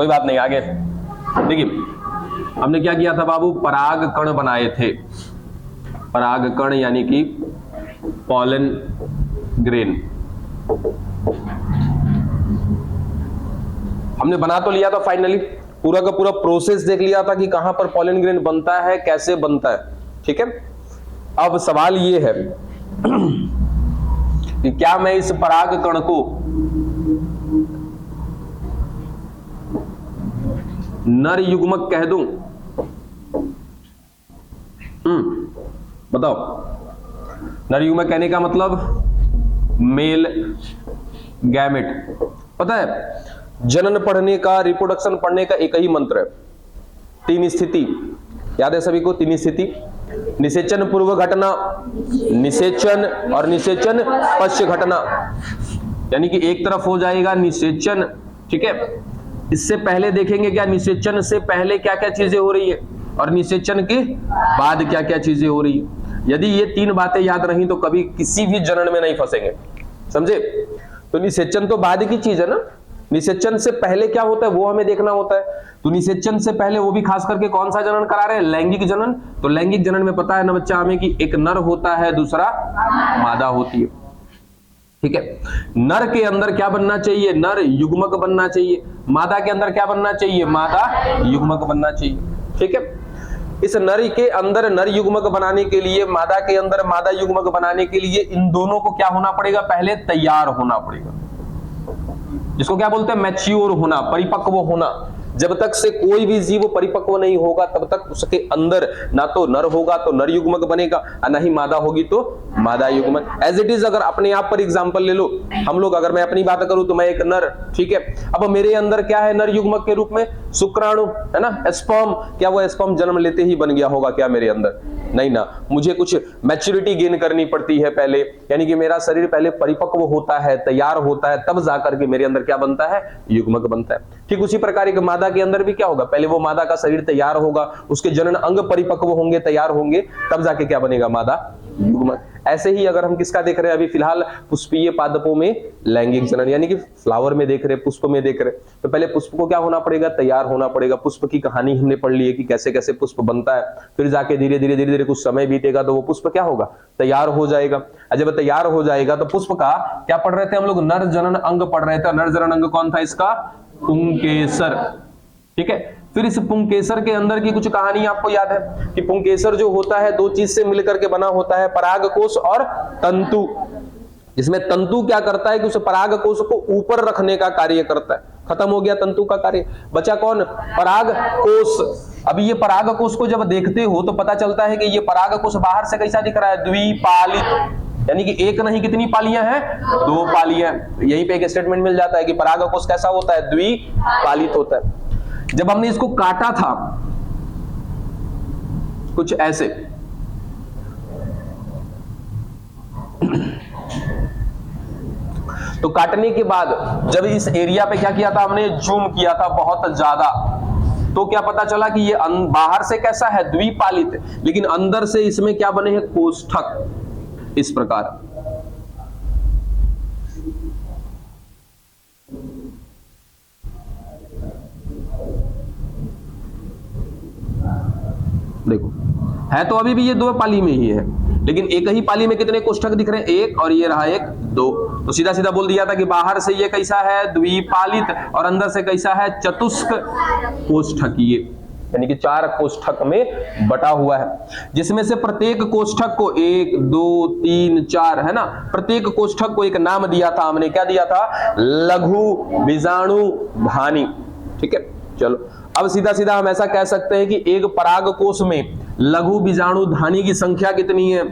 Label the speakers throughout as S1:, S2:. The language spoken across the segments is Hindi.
S1: कोई बात नहीं, आगे देखिए हमने क्या किया था बाबू, पराग कण बनाए थे, पराग कण यानी कि पॉलन ग्रेन हमने बना तो लिया था फाइनली, पूरा का पूरा प्रोसेस देख लिया था कि कहां पर पॉलन ग्रेन बनता है, कैसे बनता है, ठीक है। अब सवाल ये है कि क्या मैं इस पराग कण को नर युग्मक कह दूं? बताओ, नर युग्मक कहने का मतलब मेल गैमेट। पता है जनन पढ़ने का, रिप्रोडक्शन पढ़ने का एक ही मंत्र है, 3 स्थिति याद है सभी को, 3 स्थिति, निषेचन पूर्व घटना, निषेचन और निषेचन पश्च घटना, यानी कि एक तरफ हो जाएगा निषेचन, ठीक है। इससे पहले देखेंगे क्या निषेचन से पहले क्या क्या चीजें हो रही है और निषेचन के बाद क्या क्या चीजें हो रही है। यदि ये 3 बातें याद रही तो कभी किसी भी जनन में नहीं फंसेंगे, समझे। तो निषेचन तो बाद की चीज है ना, निषेचन से पहले क्या होता है वो हमें देखना होता है। तो निषेचन से पहले वो भी खास करके कौन सा जनन करा रहे हैं, लैंगिक जनन। तो लैंगिक जनन में पता है ना बच्चा हमें कि एक नर होता है, दूसरा मादा होती है, ठीक है। नर के अंदर क्या बनना चाहिए, नर युग्मक बनना चाहिए। मादा के अंदर क्या बनना चाहिए, मादा युग्मक बनना चाहिए, ठीक है। इस नर के अंदर नर युग्मक बनाने के लिए, मादा के अंदर मादा युग्मक बनाने के लिए इन दोनों को क्या होना पड़ेगा, पहले तैयार होना पड़ेगा, जिसको क्या बोलते हैं मैच्योर होना, परिपक्व होना। जब तक से कोई भी जीव परिपक्व नहीं होगा तब तक उसके अंदर ना तो नर होगा तो नर युग्मक बनेगा, और ना ही मादा होगी तो मादा युग्मक। एज इट इज अगर अपने आप पर एग्जांपल ले लो, हम लोग, अगर मैं अपनी बात करूं तो मैं एक नर, ठीक है। अब मेरे अंदर क्या है नर युग्मक के रूप में, शुक्राणु है ना, स्पर्म। क्या वो स्पर्म जन्म लेते ही बन गया होगा क्या मेरे अंदर? नहीं ना, मुझे कुछ मैच्योरिटी गेन करनी पड़ती है पहले, यानी कि मेरा शरीर पहले परिपक्व होता है, तैयार होता है, तब जाकर के मेरे अंदर क्या बनता है, युग्मक बनता है। ठीक उसी प्रकार एक मादा के अंदर भी क्या होगा, पहले वो मादा का शरीर तैयार होगा, उसके जनन अंग परिपक्व होंगे, तैयार होंगे, तब जाके क्या बनेगा, मादा युग्मक। ऐसे ही अगर हम किसका देख रहे हैं अभी फिलहाल, पुष्पीय पादपों में लैंगिक जनन, यानी कि फ्लावर में देख रहे, पुष्प में देख रहे, तो पहले पुष्प को क्या होना पड़ेगा, तैयार होना पड़ेगा। पुष्प की कहानी हमने पढ़ ली है कि कैसे कैसे पुष्प बनता है, फिर जाके धीरे धीरे धीरे धीरे कुछ समय बीतेगा तो वो पुष्प क्या होगा, तैयार हो जाएगा। और जब तैयार हो जाएगा तो पुष्प का क्या पढ़ रहे थे हम लोग, नर जनन अंग पढ़ रहे थे। नर जनन अंग कौन था इसका, पुंकेसर, ठीक है। फिर इस पुंकेसर के अंदर की कुछ कहानी आपको याद है कि पुंकेसर जो होता है 2 चीज से मिलकर के बना होता है, परागकोश और तंतु। जिसमें तंतु क्या करता है कि उस परागकोश को ऊपर रखने का कार्य करता है। खत्म हो गया तंतु का कार्य, बचा कौन, परागकोश। अभी ये परागकोश को जब देखते हो तो पता चलता है कि ये परागकोश बाहर से कैसा दिख रहा है, द्विपालित, यानी कि एक नहीं कितनी पालियां हैं, 2 पालियां। यहीं पे एक स्टेटमेंट मिल जाता है कि परागकोश कैसा होता है, द्विपालित होता है। जब हमने इसको काटा था कुछ ऐसे, तो काटने के बाद जब इस एरिया पे क्या किया था हमने, जूम किया था बहुत ज्यादा, तो क्या पता चला कि ये बाहर से कैसा है, द्विपालित, लेकिन अंदर से इसमें क्या बने हैं, कोष्ठक, इस प्रकार। देखो है तो अभी भी ये 2 पाली में ही है, लेकिन एक ही पाली में कितने कोष्ठक दिख रहे हैं, 1, और ये रहा 1, 2। तो सीधा सीधा बोल दिया था कि बाहर से ये कैसा है, द्विपालित, और अंदर से कैसा है, चतुष्क कोष्ठकीय, यानी कि 4 कोष्ठक में बटा हुआ है, जिसमें से प्रत्येक कोष्ठक को 1, 2, 3, 4 है ना, प्रत्येक कोष्ठक को एक नाम दिया था हमने, क्या दिया था, लघु बीजाणु धानी, ठीक है। चलो अब सीधा सीधा हम ऐसा कह सकते हैं कि एक परागकोश में लघु बीजाणु धानी की संख्या कितनी है,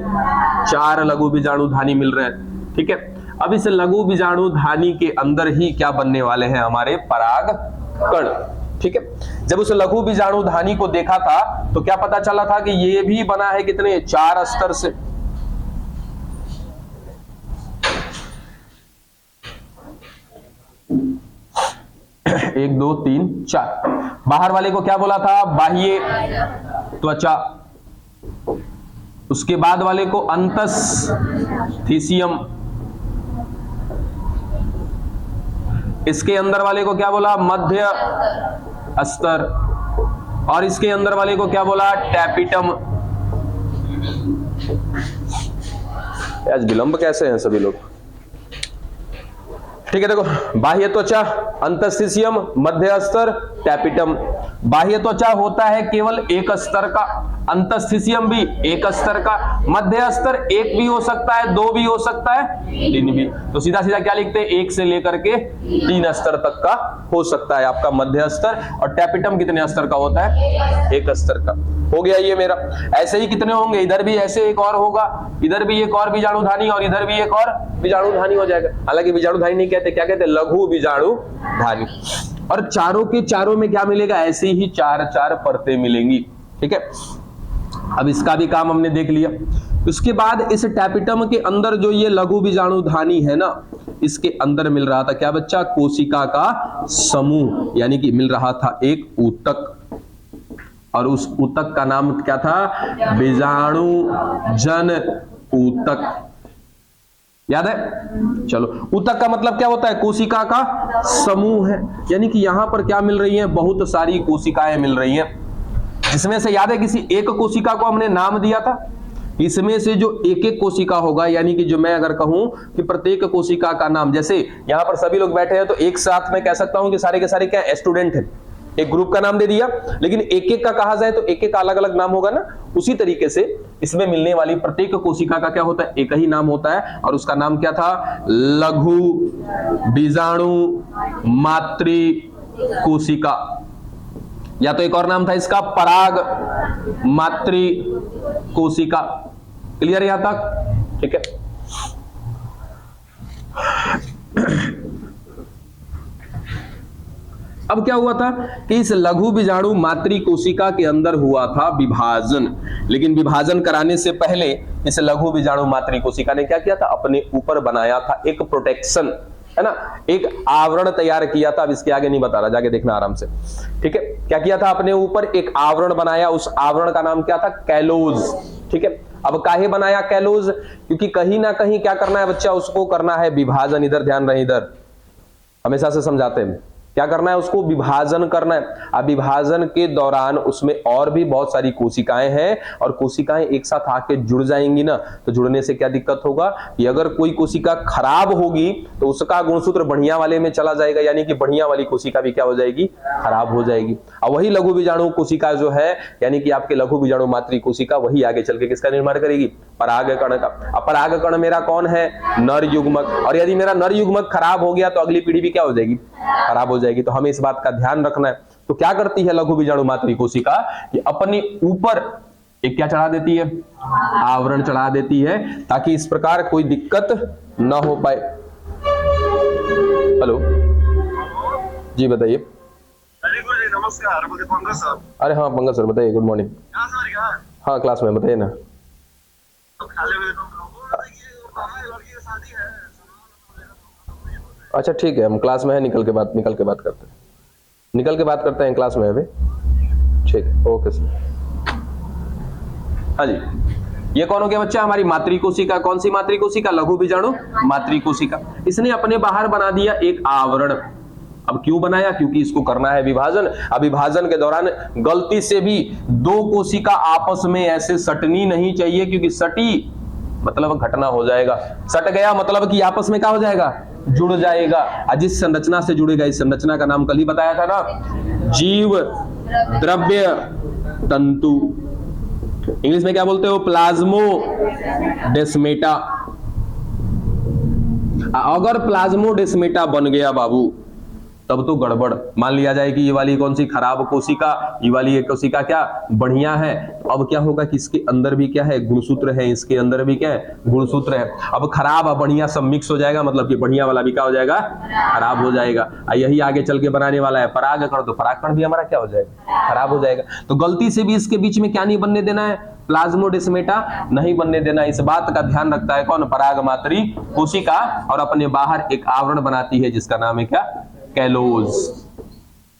S1: 4 लघु बीजाणु धानी मिल रहे हैं, ठीक है। अब इस लघु बीजाणु धानी के अंदर ही क्या बनने वाले हैं, हमारे पराग कण, ठीक है। जब उस लघु बीजाणु धानी को देखा था तो क्या पता चला था कि ये भी बना है कितने, 4 स्तर से। एक, 2, 3, 4। बाहर वाले को क्या बोला था, बाह्य त्वचा। उसके बाद वाले को अंतस्थीसियम। इसके अंदर वाले को क्या बोला? मध्य अस्तर। और इसके अंदर वाले को क्या बोला? टैपिटम। आज विलंब कैसे हैं सभी लोग? ठीक है, देखो, बाह्य त्वचा, अंतस्थिशियम, मध्य अस्तर, टैपिटम। बाह्य त्वचा होता है केवल एक स्तर का, अंतस्थिशियम भी एक स्तर का, मध्य अस्तर एक भी हो सकता है, दो भी हो सकता है, तीन भी। तो सीधा सीधा क्या लिखते हैं? एक से लेकर के 3 स्तर तक का हो सकता है आपका मध्य अस्तर। और टैपिटम कितने स्तर का होता है? एक स्तर का। हो गया ये मेरा। ऐसे ही कितने होंगे? इधर भी ऐसे एक और होगा, इधर भी एक और बीजाणुधानी, और इधर भी एक और बीजाणुधानी हो जाएगा। हालांकि बीजाणुधानी नहीं कहते, क्या कहते? लघु बीजाणुधानी। और चारों के चारों में क्या मिलेगा? ऐसे ही 4-4 परतें मिलेंगी। ठीक है, अब इसका भी काम हमने देख लिया। उसके बाद इस टैपिटम के अंदर जो ये लघु बीजाणुधानी है ना, इसके अंदर मिल रहा था क्या बच्चा? कोशिका का समूह, यानी कि मिल रहा था एक ऊतक। और उस ऊतक का नाम क्या था? बीजाणुजन ऊतक। याद है? चलो, ऊतक का मतलब क्या होता है? कोशिका का समूह है। यानी कि यहां पर क्या मिल रही है? बहुत सारी कोशिकाएं मिल रही हैं, जिसमें से याद है किसी एक कोशिका को हमने नाम दिया था। इसमें से जो एक एक कोशिका होगा, यानी कि जो मैं अगर कहूं कि प्रत्येक कोशिका का नाम, जैसे यहां पर सभी लोग बैठे हैं तो एक साथ में कह सकता हूं कि सारे के सारे क्या स्टूडेंट हैं, एक ग्रुप का नाम दे दिया। लेकिन एक एक का कहा जाए तो एक एक का अलग अलग नाम होगा ना। उसी तरीके से इसमें मिलने वाली प्रत्येक कोशिका का क्या होता है? एक ही नाम होता है, और उसका नाम क्या था? लघु बीजाणु मातृ कोशिका, या तो एक और नाम था इसका पराग मातृ कोशिका। क्लियर यहां तक? ठीक है। अब क्या हुआ था कि इस लघु बीजाणु मातृ कोशिका के अंदर हुआ था विभाजन। लेकिन विभाजन कराने से पहले इस लघु बीजाणु मातृ कोशिका ने क्या किया था? अपने ऊपर बनाया था एक प्रोटेक्शन, है ना, एक आवरण तैयार किया था। अब इसके आगे नहीं बता रहा, जाके देखना आराम से। ठीक है, क्या किया था? अपने ऊपर एक आवरण बनाया। उस आवरण का नाम क्या था? कैलोज। ठीक है, अब काहे बनाया कैलोज? क्योंकि कहीं ना कहीं क्या करना है बच्चा? उसको करना है विभाजन। इधर ध्यान रहे, इधर हमेशा से समझाते हैं क्या करना है? उसको विभाजन करना है। अब विभाजन के दौरान उसमें और भी बहुत सारी कोशिकाएं हैं, और कोशिकाएं एक साथ आके जुड़ जाएंगी ना, तो जुड़ने से क्या दिक्कत होगा कि अगर कोई कोशिका खराब होगी तो उसका गुणसूत्र बढ़िया वाले में चला जाएगा, यानी कि बढ़िया वाली कोशिका भी क्या हो जाएगी? खराब हो जाएगी। और वही लघु बीजाणु कोशिका जो है, यानी कि आपके लघु बीजाणु मातृ कोशिका, वही आगे चल के किसका निर्माण करेगी? परागकण का। अब परागकण मेरा कौन है? नर युग्मक। और यदि मेरा नर युग्मक खराब हो गया तो अगली पीढ़ी भी क्या हो जाएगी? खराब हो जाएगी। तो हमें इस बात का ध्यान रखना है। तो क्या करती है लघु बीजाणु मातृ कोशिका कि अपने ऊपर एक क्या चढ़ा देती है? आवरण चढ़ा देती है, ताकि इस प्रकार कोई दिक्कत ना हो पाए। हेलो जी, बताइए।
S2: नमस्कार, पंकज सर।
S1: अरे हाँ पंकज सर, बताइए। Good morning. हाँ क्लास में, बताइए ना। अच्छा ठीक है, हम क्लास में है, निकल के बात करते हैं। निकल के बात करते हैं, क्लास में है अभी। ठीक है, ओके सर। हाँ जी, ये कौन हो गया बच्चा? हमारी मातृ कोशिका। कौन सी मातृ कोशिका? लघु बीजाणु मातृ कोशिका। इसने अपने बाहर बना दिया एक आवरण। अब क्यों बनाया? क्योंकि इसको करना है विभाजन। अब विभाजन के दौरान गलती से भी दो कोशिका आपस में ऐसे सटनी नहीं चाहिए, क्योंकि सटी मतलब घटना हो जाएगा। सट गया मतलब कि आपस में क्या हो जाएगा? जुड़ जाएगा। जिस संरचना से जुड़ेगा, इस संरचना का नाम कल ही बताया था ना, जीव द्रव्य तंतु। इंग्लिश में क्या बोलते हो? प्लाज्मोडेस्मेटा। अगर प्लाज्मोडेस्मेटा बन गया बाबू, तब तो गड़बड़। मान लिया जाए कि ये वाली कौन सी खराब कोशिका, ये वाली एक कोशिका क्या बढ़िया है। अब क्या होगा कि इसके अंदर भी क्या है? गुणसूत्र है। इसके अंदर भी क्या है? गुणसूत्र है। अब खराब और बढ़िया सब मिक्स हो जाएगा, मतलब कि बढ़िया वाला भी क्या हो जाएगा? खराब हो जाएगा। यही आगे चल के बनाने वाला है परागकण। तो परागकण भी हमारा क्या हो जाएगा? खराब हो जाएगा। तो गलती से भी इसके बीच में क्या नहीं बनने देना है? प्लाज्मोडेस्मेटा नहीं बनने देना। इस बात का ध्यान रखता है कौन? पराग मातृ कोशिका। और अपने बाहर एक आवरण बनाती है जिसका नाम है क्या? कैलोज।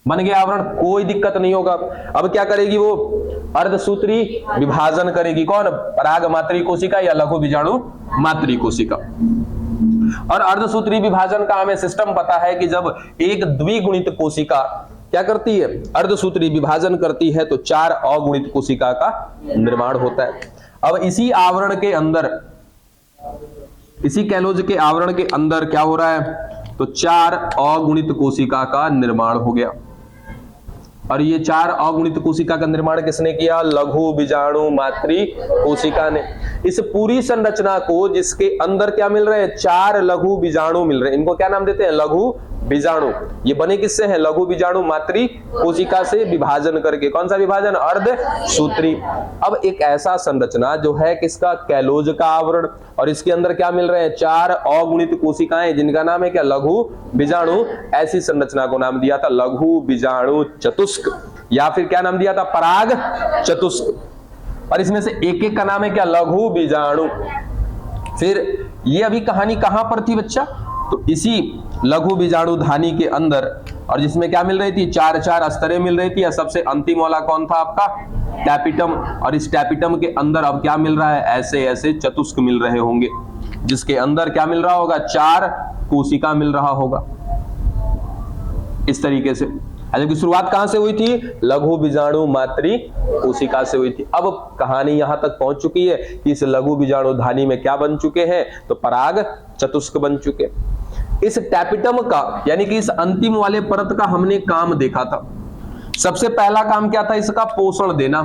S1: बन गया आवरण, कोई दिक्कत नहीं होगा। अब क्या करेगी वो? अर्धसूत्री विभाजन करेगी। कौन? पराग मातृ कोशिका या लघु बीजाणु मातृ कोशिका। और अर्धसूत्री विभाजन का हमें सिस्टम पता है कि जब एक द्विगुणित कोशिका क्या करती है, अर्धसूत्री विभाजन करती है, तो 4 अगुणित कोशिका का निर्माण होता है। अब इसी आवरण के अंदर, इसी कैलोज के आवरण के अंदर क्या हो रहा है, तो 4 अगुणित कोशिका का निर्माण हो गया। और ये 4 अगुणित कोशिका का निर्माण किसने किया, लघु बीजाणु मातृ कोशिका ने। इस पूरी संरचना को जिसके अंदर क्या मिल रहे हैं, 4 लघु बीजाणु मिल रहे हैं, इनको क्या नाम देते हैं, लघु बीजाणु। ये बने किससे हैं, लघु बीजाणु मातृ कोशिका से विभाजन करके। कौन सा विभाजन, अर्धसूत्री। अब एक ऐसा संरचना जो है किसका, कैलोज का आवरण, और इसके अंदर क्या मिल रहे हैं, 4 अगुणित कोशिकाएं जिनका नाम है क्या, लघु बीजाणु। ऐसी संरचना को नाम दिया था लघु बीजाणु चतुष्क, या फिर क्या नाम दिया था, पराग चतुष्क। और इसमें से एक एक का नाम है क्या, लघु बीजाणु। फिर ये अभी कहानी कहां पर थी बच्चा, तो इसी लघु बीजाणु धानी के अंदर, और जिसमें क्या मिल रही थी, 4 स्तरें मिल रही थी। सबसे अंतिम वाला कौन था आपका, टैपिटम। और इस टैपिटम के अंदर अब क्या मिल रहा है, ऐसे ऐसे चतुष्क मिल रहे होंगे, जिसके अंदर क्या मिल रहा होगा, 4 कोशिका मिल रहा होगा, इस तरीके से। जबकि शुरुआत कहां से हुई थी, लघु बीजाणु मातृ कोशिका से हुई थी। अब कहानी यहां तक पहुंच चुकी है कि इस लघु बीजाणु धानी में क्या बन चुके हैं, तो पराग चतुष्क बन चुके। इस टैपिटम का यानी कि इस अंतिम वाले परत का हमने काम देखा था। सबसे पहला काम क्या था, इसका पोषण देना,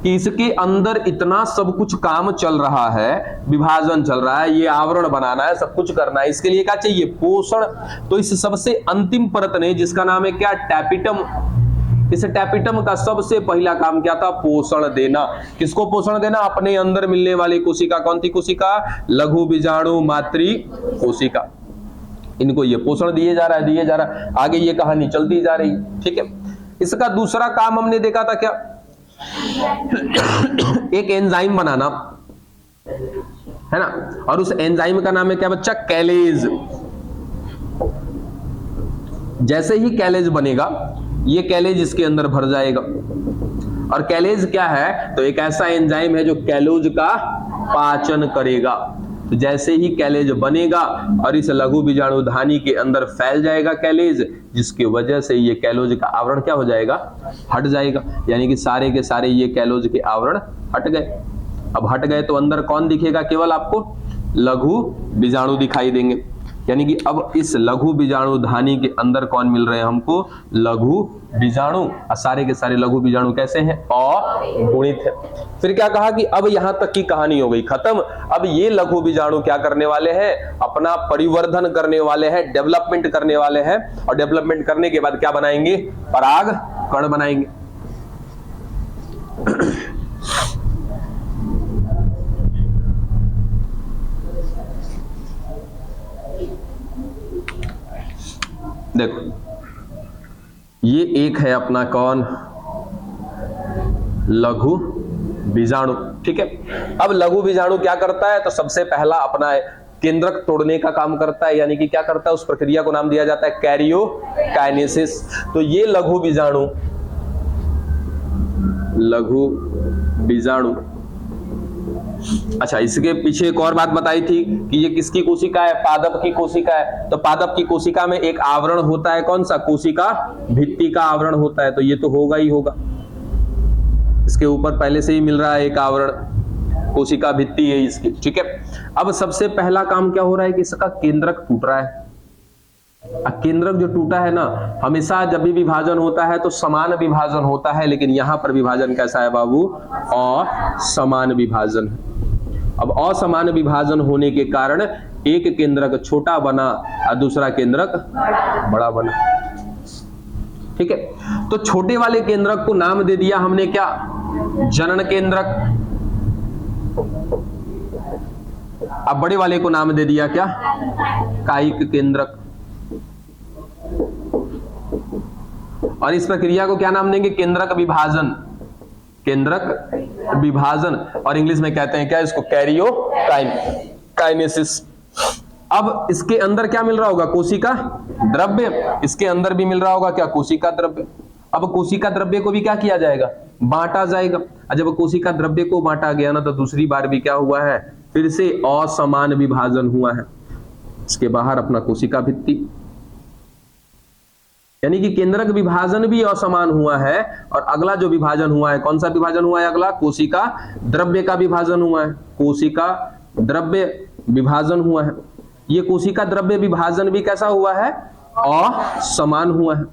S1: कि इसके अंदर इतना सब कुछ काम चल रहा है, विभाजन चल रहा है, ये आवरण बनाना है, सब कुछ करना है, इसके लिए क्या चाहिए, पोषण। तो इस सबसे अंतिम परत ने, जिसका नाम है क्या, टैपिटम, इस टैपिटम का सबसे पहला काम क्या था, पोषण देना। किसको पोषण देना, अपने अंदर मिलने वाली कोशिका। कौन सी कोशिका, लघु बीजाणु मातृ कोशिका। इनको ये पोषण दिए जा रहा है, दिए जा रहा है, आगे ये कहानी चलती जा रही, ठीक है। इसका दूसरा काम हमने देखा था क्या, एक एंजाइम बनाना है ना, और उस एंजाइम का नाम है क्या बच्चा, कैलेज। जैसे ही कैलेज बनेगा, ये कैलेज इसके अंदर भर जाएगा। और कैलेज क्या है, तो एक ऐसा एंजाइम है जो कैलोज का पाचन करेगा। तो जैसे ही कैलेज बनेगा और इस लघु बीजाणु धानी के अंदर फैल जाएगा कैलेज, जिसकी वजह से ये कैलोज का आवरण क्या हो जाएगा, हट जाएगा। यानी कि सारे के सारे ये कैलोज के आवरण हट गए। अब हट गए तो अंदर कौन दिखेगा, केवल आपको लघु बीजाणु दिखाई देंगे। यानी कि अब इस लघु बीजाणु धानी के अंदर कौन मिल रहे हैं हमको, लघु बीजाणु। और सारे के सारे लघु बीजाणु कैसे हैं, अगुणित है। फिर क्या कहा कि अब यहां तक की कहानी हो गई खत्म। अब ये लघु बीजाणु क्या करने वाले हैं, अपना परिवर्धन करने वाले हैं, डेवलपमेंट करने वाले हैं। और डेवलपमेंट करने के बाद क्या बनाएंगे, पराग कण बनाएंगे। देखो ये एक है अपना कौन, लघु बीजाणु, ठीक है। अब लघु बीजाणु क्या करता है, तो सबसे पहला अपना केंद्रक तोड़ने का काम करता है। यानी कि क्या करता है, उस प्रक्रिया को नाम दिया जाता है कैरियोकाइनेसिस। तो ये लघु बीजाणु, लघु बीजाणु, अच्छा इसके पीछे एक और बात बताई थी कि ये किसकी कोशिका है, पादप की कोशिका है। तो पादप की कोशिका में एक आवरण होता है, कौन सा, कोशिका भित्ति का आवरण होता है। तो ये तो होगा ही होगा, इसके ऊपर पहले से ही मिल रहा है एक आवरण, कोशिका भित्ति है इसकी, ठीक है। अब सबसे पहला काम क्या हो रहा है कि इसका केंद्रक टूट रहा है। केंद्रक जो टूटा है ना, हमेशा जब भी विभाजन होता है तो समान विभाजन होता है, लेकिन यहां पर विभाजन कैसा है बाबू, असमान विभाजन। अब असमान विभाजन होने के कारण एक केंद्रक छोटा बना और दूसरा केंद्रक बड़ा बना, ठीक है। तो छोटे वाले केंद्रक को नाम दे दिया हमने क्या, जनन केंद्रक। अब बड़े वाले को नाम दे दिया क्या, कायिक केंद्रक। और इस प्रक्रिया को क्या नाम देंगे, केंद्रक विभाजन, केंद्रक विभाजन। और इंग्लिश में कहते हैं क्या इसको, कैरियोकाइनेसिस। अब इसके अंदर क्या मिल रहा होगा, कोशिका द्रव्य। इसके अंदर भी मिल रहा होगा क्या, कोशिका द्रव्य। अब कोशिका द्रव्य को भी क्या किया जाएगा, बांटा जाएगा। और जब कोशिका द्रव्य को बांटा गया ना, तो दूसरी बार भी क्या हुआ है, फिर से असमान विभाजन हुआ है। इसके बाहर अपना कोशिका भित्ति, यानी कि केंद्रक विभाजन भी असमान हुआ है। और अगला जो विभाजन हुआ है, कौन सा विभाजन हुआ है अगला? कोशिका द्रव्य का विभाजन हुआ है। कोशिका द्रव्य विभाजन हुआ है। ये कोशिका द्रव्य विभाजन भी कैसा हुआ है? असमान हुआ है।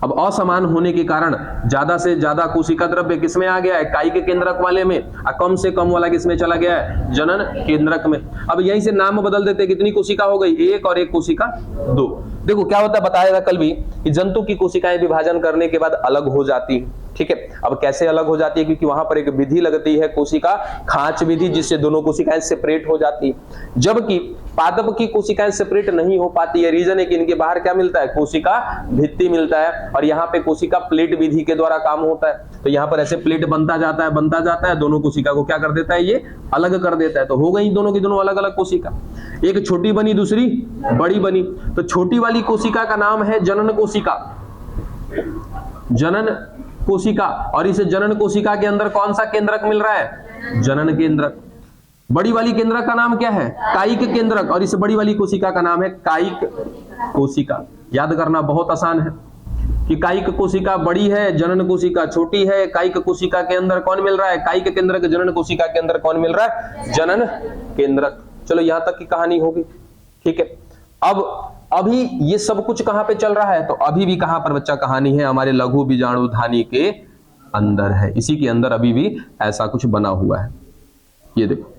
S1: अब असमान होने के कारण ज्यादा से ज्यादा कोशिका द्रव्य किसमें आ गया है? कायिक केंद्रक वाले में, और कम से कम वाला किसमें चला गया है? जनन केंद्रक में। अब यहीं से नाम बदल देते, कितनी कोशिका हो गई? एक, और एक कोशिका दो। देखो क्या होता है, बताया कल भी कि जंतु की कोशिकाएं विभाजन करने के बाद अलग हो जाती है। ठीक है, अब कैसे अलग हो जाती है? क्योंकि वहां पर एक विधि लगती है, कोशिका खांच विधि, जिससे दोनों कोशिकाएं सेपरेट हो जाती है। जबकि पादप की कोशिकाएं सेपरेट नहीं हो पाती है। रीजन है कि इनके बाहर क्या मिलता है? कोशिका भित्ति मिलता है, और यहाँ पे कोशिका प्लेट विधि के द्वारा काम होता है। तो यहाँ पर ऐसे प्लेट बनता जाता है, दोनों कोशिका को क्या कर देता है? ये अलग कर देता है। तो हो गई दोनों की दोनों अलग अलग कोशिका, एक छोटी बनी, दूसरी बड़ी बनी। तो छोटी वाली कोशिका का नाम है जनन कोशिका, जनन कोशिका। और इस जनन कोशिका के अंदर कौन सा केंद्रक मिल रहा है? जनन केंद्रक। बड़ी वाली केंद्रक का नाम क्या है? कायिक केंद्रक। और इस बड़ी वाली कोशिका का नाम है कायिक कोशिका। याद करना बहुत आसान है कि कायिक कोशिका बड़ी है, जनन कोशिका छोटी है। कायिक कोशिका के अंदर कौन मिल रहा है? कायिक केंद्रक। जनन कोशिका के अंदर कौन मिल रहा है? जनन केंद्रक। चलो यहां तक की कहानी होगी। ठीक है, अब अभी ये सब कुछ कहां पे चल रहा है? तो अभी भी कहां पर बच्चा कहानी है? हमारे लघु बीजाणुधानी के अंदर है। इसी के अंदर अभी भी ऐसा कुछ बना हुआ है। ये देखो,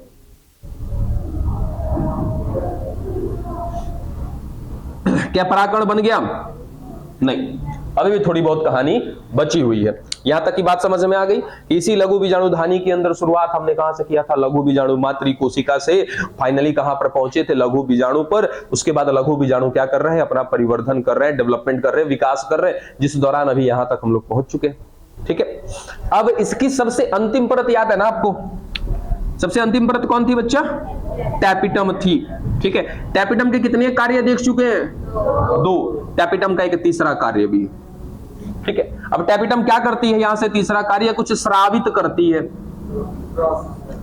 S1: क्या पराकण बन गया? नहीं, अभी भी थोड़ी बहुत कहानी बची हुई है। यहां तक की बात समझ में आ गई। इसी लघु बीजाणुधानी के अंदर शुरुआत हमने कहां से किया था? लघु बीजाणु मातृ कोशिका से। फाइनली कहां पर पहुंचे थे? लघु बीजाणु पर। उसके बाद लघु बीजाणु क्या कर रहे हैं? अपना परिवर्धन कर रहे हैं, डेवलपमेंट कर रहे हैं, विकास कर रहे हैं, जिस दौरान अभी यहां तक हम लोग पहुंच चुके हैं। ठीक है, अब इसकी सबसे अंतिम परत याद है ना आपको? सबसे अंतिम परत कौन थी बच्चा? टैपिटम थी। ठीक है, टैपिटम के कितने कार्य देख चुके हैं? 2। टैपिटम का एक तीसरा कार्य भी। ठीक है, अब टैपिटम क्या करती है? यहां से तीसरा कार्य कुछ स्रावित करती है,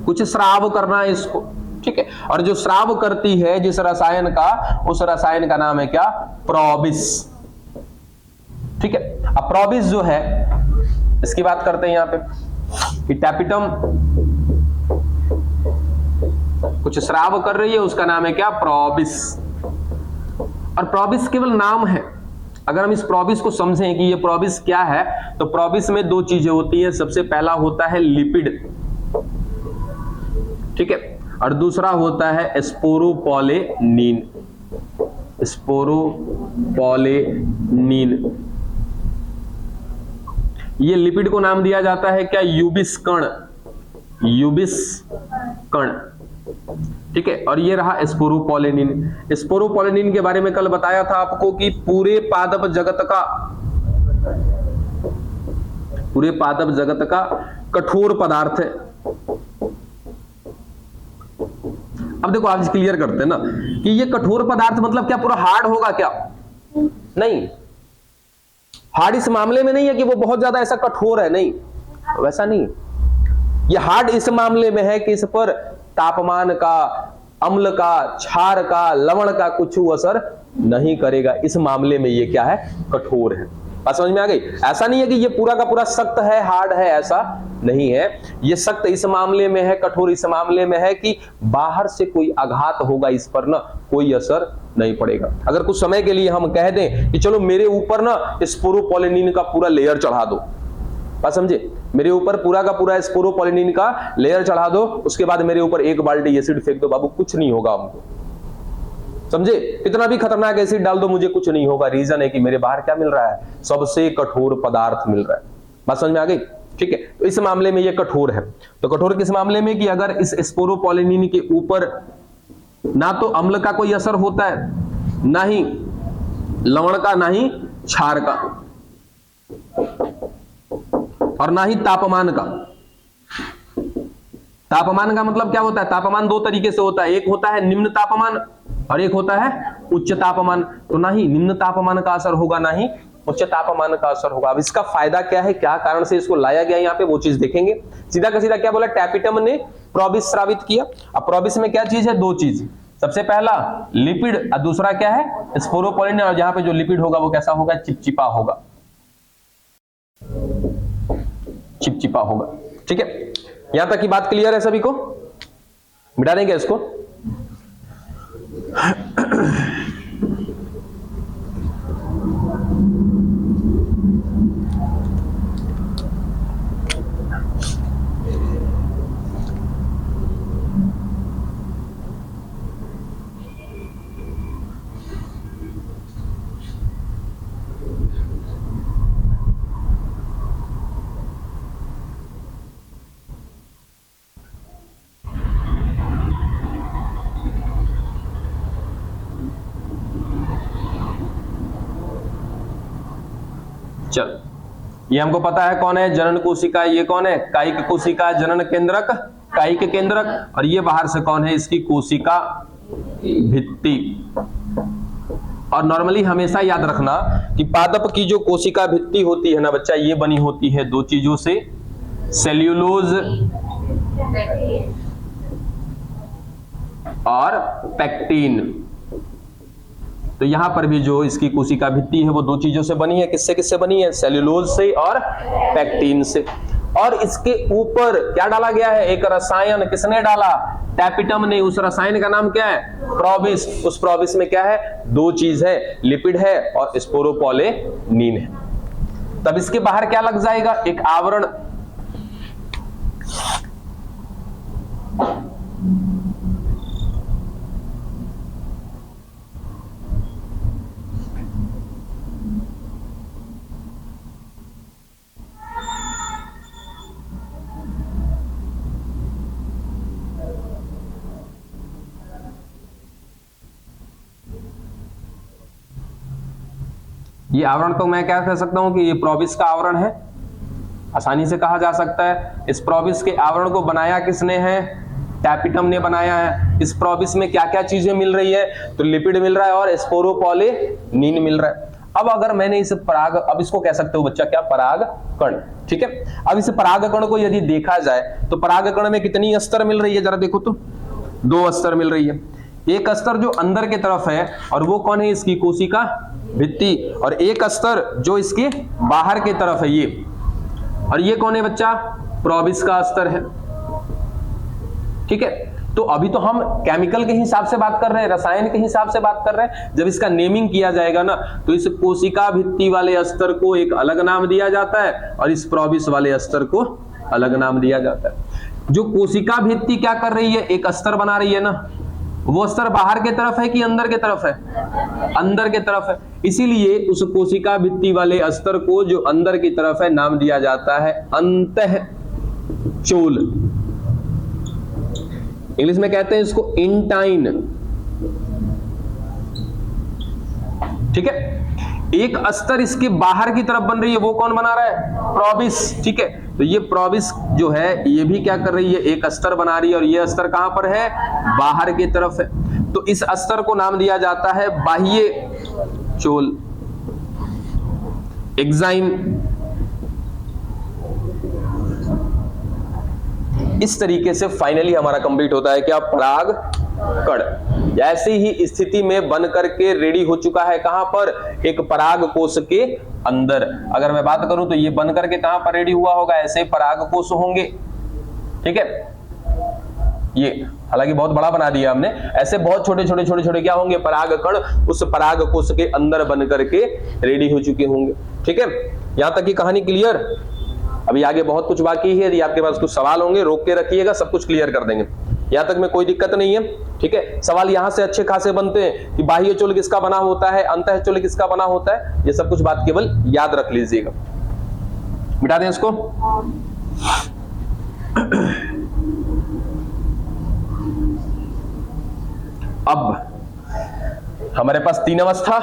S1: कुछ स्राव करना है इसको। ठीक है, और जो स्राव करती है जिस रसायन का, उस रसायन का नाम है क्या? प्रोबिस। ठीक है, अब प्रोबिस जो है, इसकी बात करते हैं यहां पे कि टैपिटम कुछ स्राव कर रही है, उसका नाम है क्या? प्रोबिस। और प्रोबिस केवल नाम है। अगर हम इस प्रोबिस को समझें कि ये प्रोबिस क्या है, तो प्रोबिस में 2 चीजें होती हैं। सबसे पहला होता है लिपिड, ठीक है, और दूसरा होता है स्पोरोपोलेनिन। स्पोरोपोलेनिन, ये लिपिड को नाम दिया जाता है क्या? यूबिस कण, यूबिस कण। ठीक है, और ये रहा स्पोरोपोलेनिन। स्पोरोपोलेनिन के बारे में कल बताया था आपको कि पूरे पादप जगत का कठोर पदार्थ है। अब देखो, आज क्लियर करते हैं ना कि ये कठोर पदार्थ मतलब क्या पूरा हार्ड होगा क्या? नहीं, हार्ड इस मामले में नहीं है कि वो बहुत ज्यादा ऐसा कठोर है, नहीं, वैसा नहीं। ये हार्ड इस मामले में है कि इस पर तापमान का, अम्ल का, क्षार का, लवण का कुछ असर नहीं करेगा। इस मामले में ये क्या है? कठोर है। बात समझ में आ गई? ऐसा नहीं है कि ये पूरा का पूरा सख्त है, हार्ड है, ऐसा नहीं है। ये सख्त इस मामले में है, कठोर इस मामले में है कि बाहर से कोई आघात होगा इस पर ना, कोई असर नहीं पड़ेगा। अगर कुछ समय के लिए हम कह दें कि चलो मेरे ऊपर ना स्पोरोपोलेनिन का पूरा लेयर चढ़ा दो, बात समझे, मेरे ऊपर पूरा का पूरा स्पोरोपोलेनिन का लेयर चढ़ा दो, उसके बाद मेरे ऊपर 1 बाल्टी एसिड फेंक दो, बाबू कुछ नहीं होगा हमको, समझे? कितना भी खतरनाक एसिड डाल दो, मुझे कुछ नहीं होगा। रीजन है कि मेरे बाहर क्या मिल रहा है? सबसे कठोर पदार्थ मिल रहा है। बात समझ में आ गई? ठीक है, तो इस मामले में ये कठोर है। तो कठोर किस मामले में कि अगर इस स्पोरोपोलेनिन के ऊपर ना तो अम्ल का कोई असर होता है, ना ही लवण का, ना ही क्षार का, और ना ही तापमान का। तापमान का मतलब क्या होता है? तापमान 2 तरीके से होता है, एक होता है निम्न तापमान और एक होता है उच्च तापमान। तो ना ही निम्न तापमान का असर होगा, ना ही उच्च तापमान का असर होगा। अब इसका फायदा क्या है, क्या कारण से इसको लाया गया यहाँ पे, वो चीज देखेंगे। सीधा का सीधा क्या बोला? टैपिटम ने प्रोबिस स्रावित किया। अब प्रोबिस में क्या चीज है? 2 चीज। सबसे पहला लिपिड और दूसरा क्या है स्पोरोपोलिन, और जहां पे जो लिपिड होगा वो कैसा होगा चिपचिपा होगा, चिपचिपा होगा। ठीक है, यहां तक की बात क्लियर है सभी को? मिटा देंगे इसको। चल, ये हमको पता है कौन है जनन कोशिका, ये कौन है कायिक कोशिका, जनन केंद्रक, कायिक केंद्रक, और ये बाहर से कौन है इसकी कोशिका भित्ति। और नॉर्मली हमेशा याद रखना कि पादप की जो कोशिका भित्ति होती है ना बच्चा, ये बनी होती है दो चीजों से, सेल्यूलोज और पैक्टीन। तो यहां पर भी जो इसकी कोशिका भित्ति है वो दो चीजों से बनी है। किससे किससे बनी है? सेल्यूलोज से और पैक्टीन से। और इसके ऊपर क्या डाला गया है? एक रसायन। किसने डाला? टैपिटम ने। उस रसायन का नाम क्या है? प्रोबिस। उस प्रोबिस में क्या है? दो चीज है, लिपिड है और स्पोरोपोलिन है। तब इसके बाहर क्या लग जाएगा? एक आवरण। ये आवरण को मैं क्या कह सकता हूं कि ये प्रोबिस का आवरण है, आसानी से कहा जा सकता है। इस प्रोबिस के आवरण को बनाया किसने है? टैपिटम ने बनाया है। इस प्रोबिस में क्या क्या चीजें मिल रही है? तो लिपिड मिल रहा है और स्पोरोपोलिन मिल रहा है। अब अगर मैंने इस पराग, अब इसको कह सकते हो बच्चा क्या? पराग कण। ठीक है, अब इस पराग कण को यदि देखा जाए तो पराग कण में कितनी अस्तर मिल रही है? जरा देखो तो, दो अस्तर मिल रही है। एक अस्तर जो अंदर की तरफ है और वो कौन है? इसकी कोशिका भित्ति। और एक अस्तर जो इसके बाहर की तरफ है, ये। और ये कौन है बच्चा? प्रोबिस का अस्तर है। ठीक है, तो अभी तो हम केमिकल के हिसाब से बात कर रहे हैं, रसायन के हिसाब से बात कर रहे हैं। जब इसका नेमिंग किया जाएगा ना तो इस कोशिका भित्ति वाले अस्तर को एक अलग नाम दिया जाता है और इस प्रोबिस वाले अस्तर को अलग नाम दिया जाता है। जो कोशिका भित्ति क्या कर रही है? एक अस्तर बना रही है ना, वो अस्तर बाहर की तरफ है कि अंदर की तरफ है? अंदर की तरफ है। इसीलिए उस कोशिका भित्ति वाले अस्तर को जो अंदर की तरफ है नाम दिया जाता है अंतःचोल। इंग्लिश में कहते हैं इसको इंटाइन। ठीक है, एक अस्तर इसके बाहर की तरफ बन रही है, वो कौन बना रहा है? प्रोबिस। ठीक है, तो ये प्रोबिस जो है ये भी क्या कर रही है? एक अस्तर बना रही है और ये अस्तर कहां पर है? बाहर की तरफ है। तो इस अस्तर को नाम दिया जाता है बाह्य चोल, एक्साइन। इस तरीके से फाइनली हमारा कंप्लीट होता है क्या? पराग कण। ऐसी ही स्थिति में बन करके रेडी हो चुका है कहां पर? एक पराग कोश के अंदर। अगर मैं बात करूं तो ये बन करके कहां पर रेडी हुआ होगा? ऐसे पराग कोश होंगे। ठीक है, ये हालांकि बहुत बड़ा बना दिया हमने। ऐसे बहुत छोटे छोटे छोटे छोटे क्या होंगे? पराग कण उस पराग कोश के अंदर बन करके रेडी हो चुके होंगे। ठीक है, यहां तक की कहानी क्लियर? अभी आगे बहुत कुछ बाकी है। यदि आपके पास कुछ सवाल होंगे रोक के रखिएगा, सब कुछ क्लियर कर देंगे। यहां तक में कोई दिक्कत नहीं है। ठीक है, सवाल यहां से अच्छे खासे बनते हैं कि बाह्य चोल किसका बना होता है, अंतःचोल किसका बना होता है। ये सब कुछ बात केवल याद रख लीजिएगा। मिटा दें इसको। अब हमारे पास तीन अवस्था,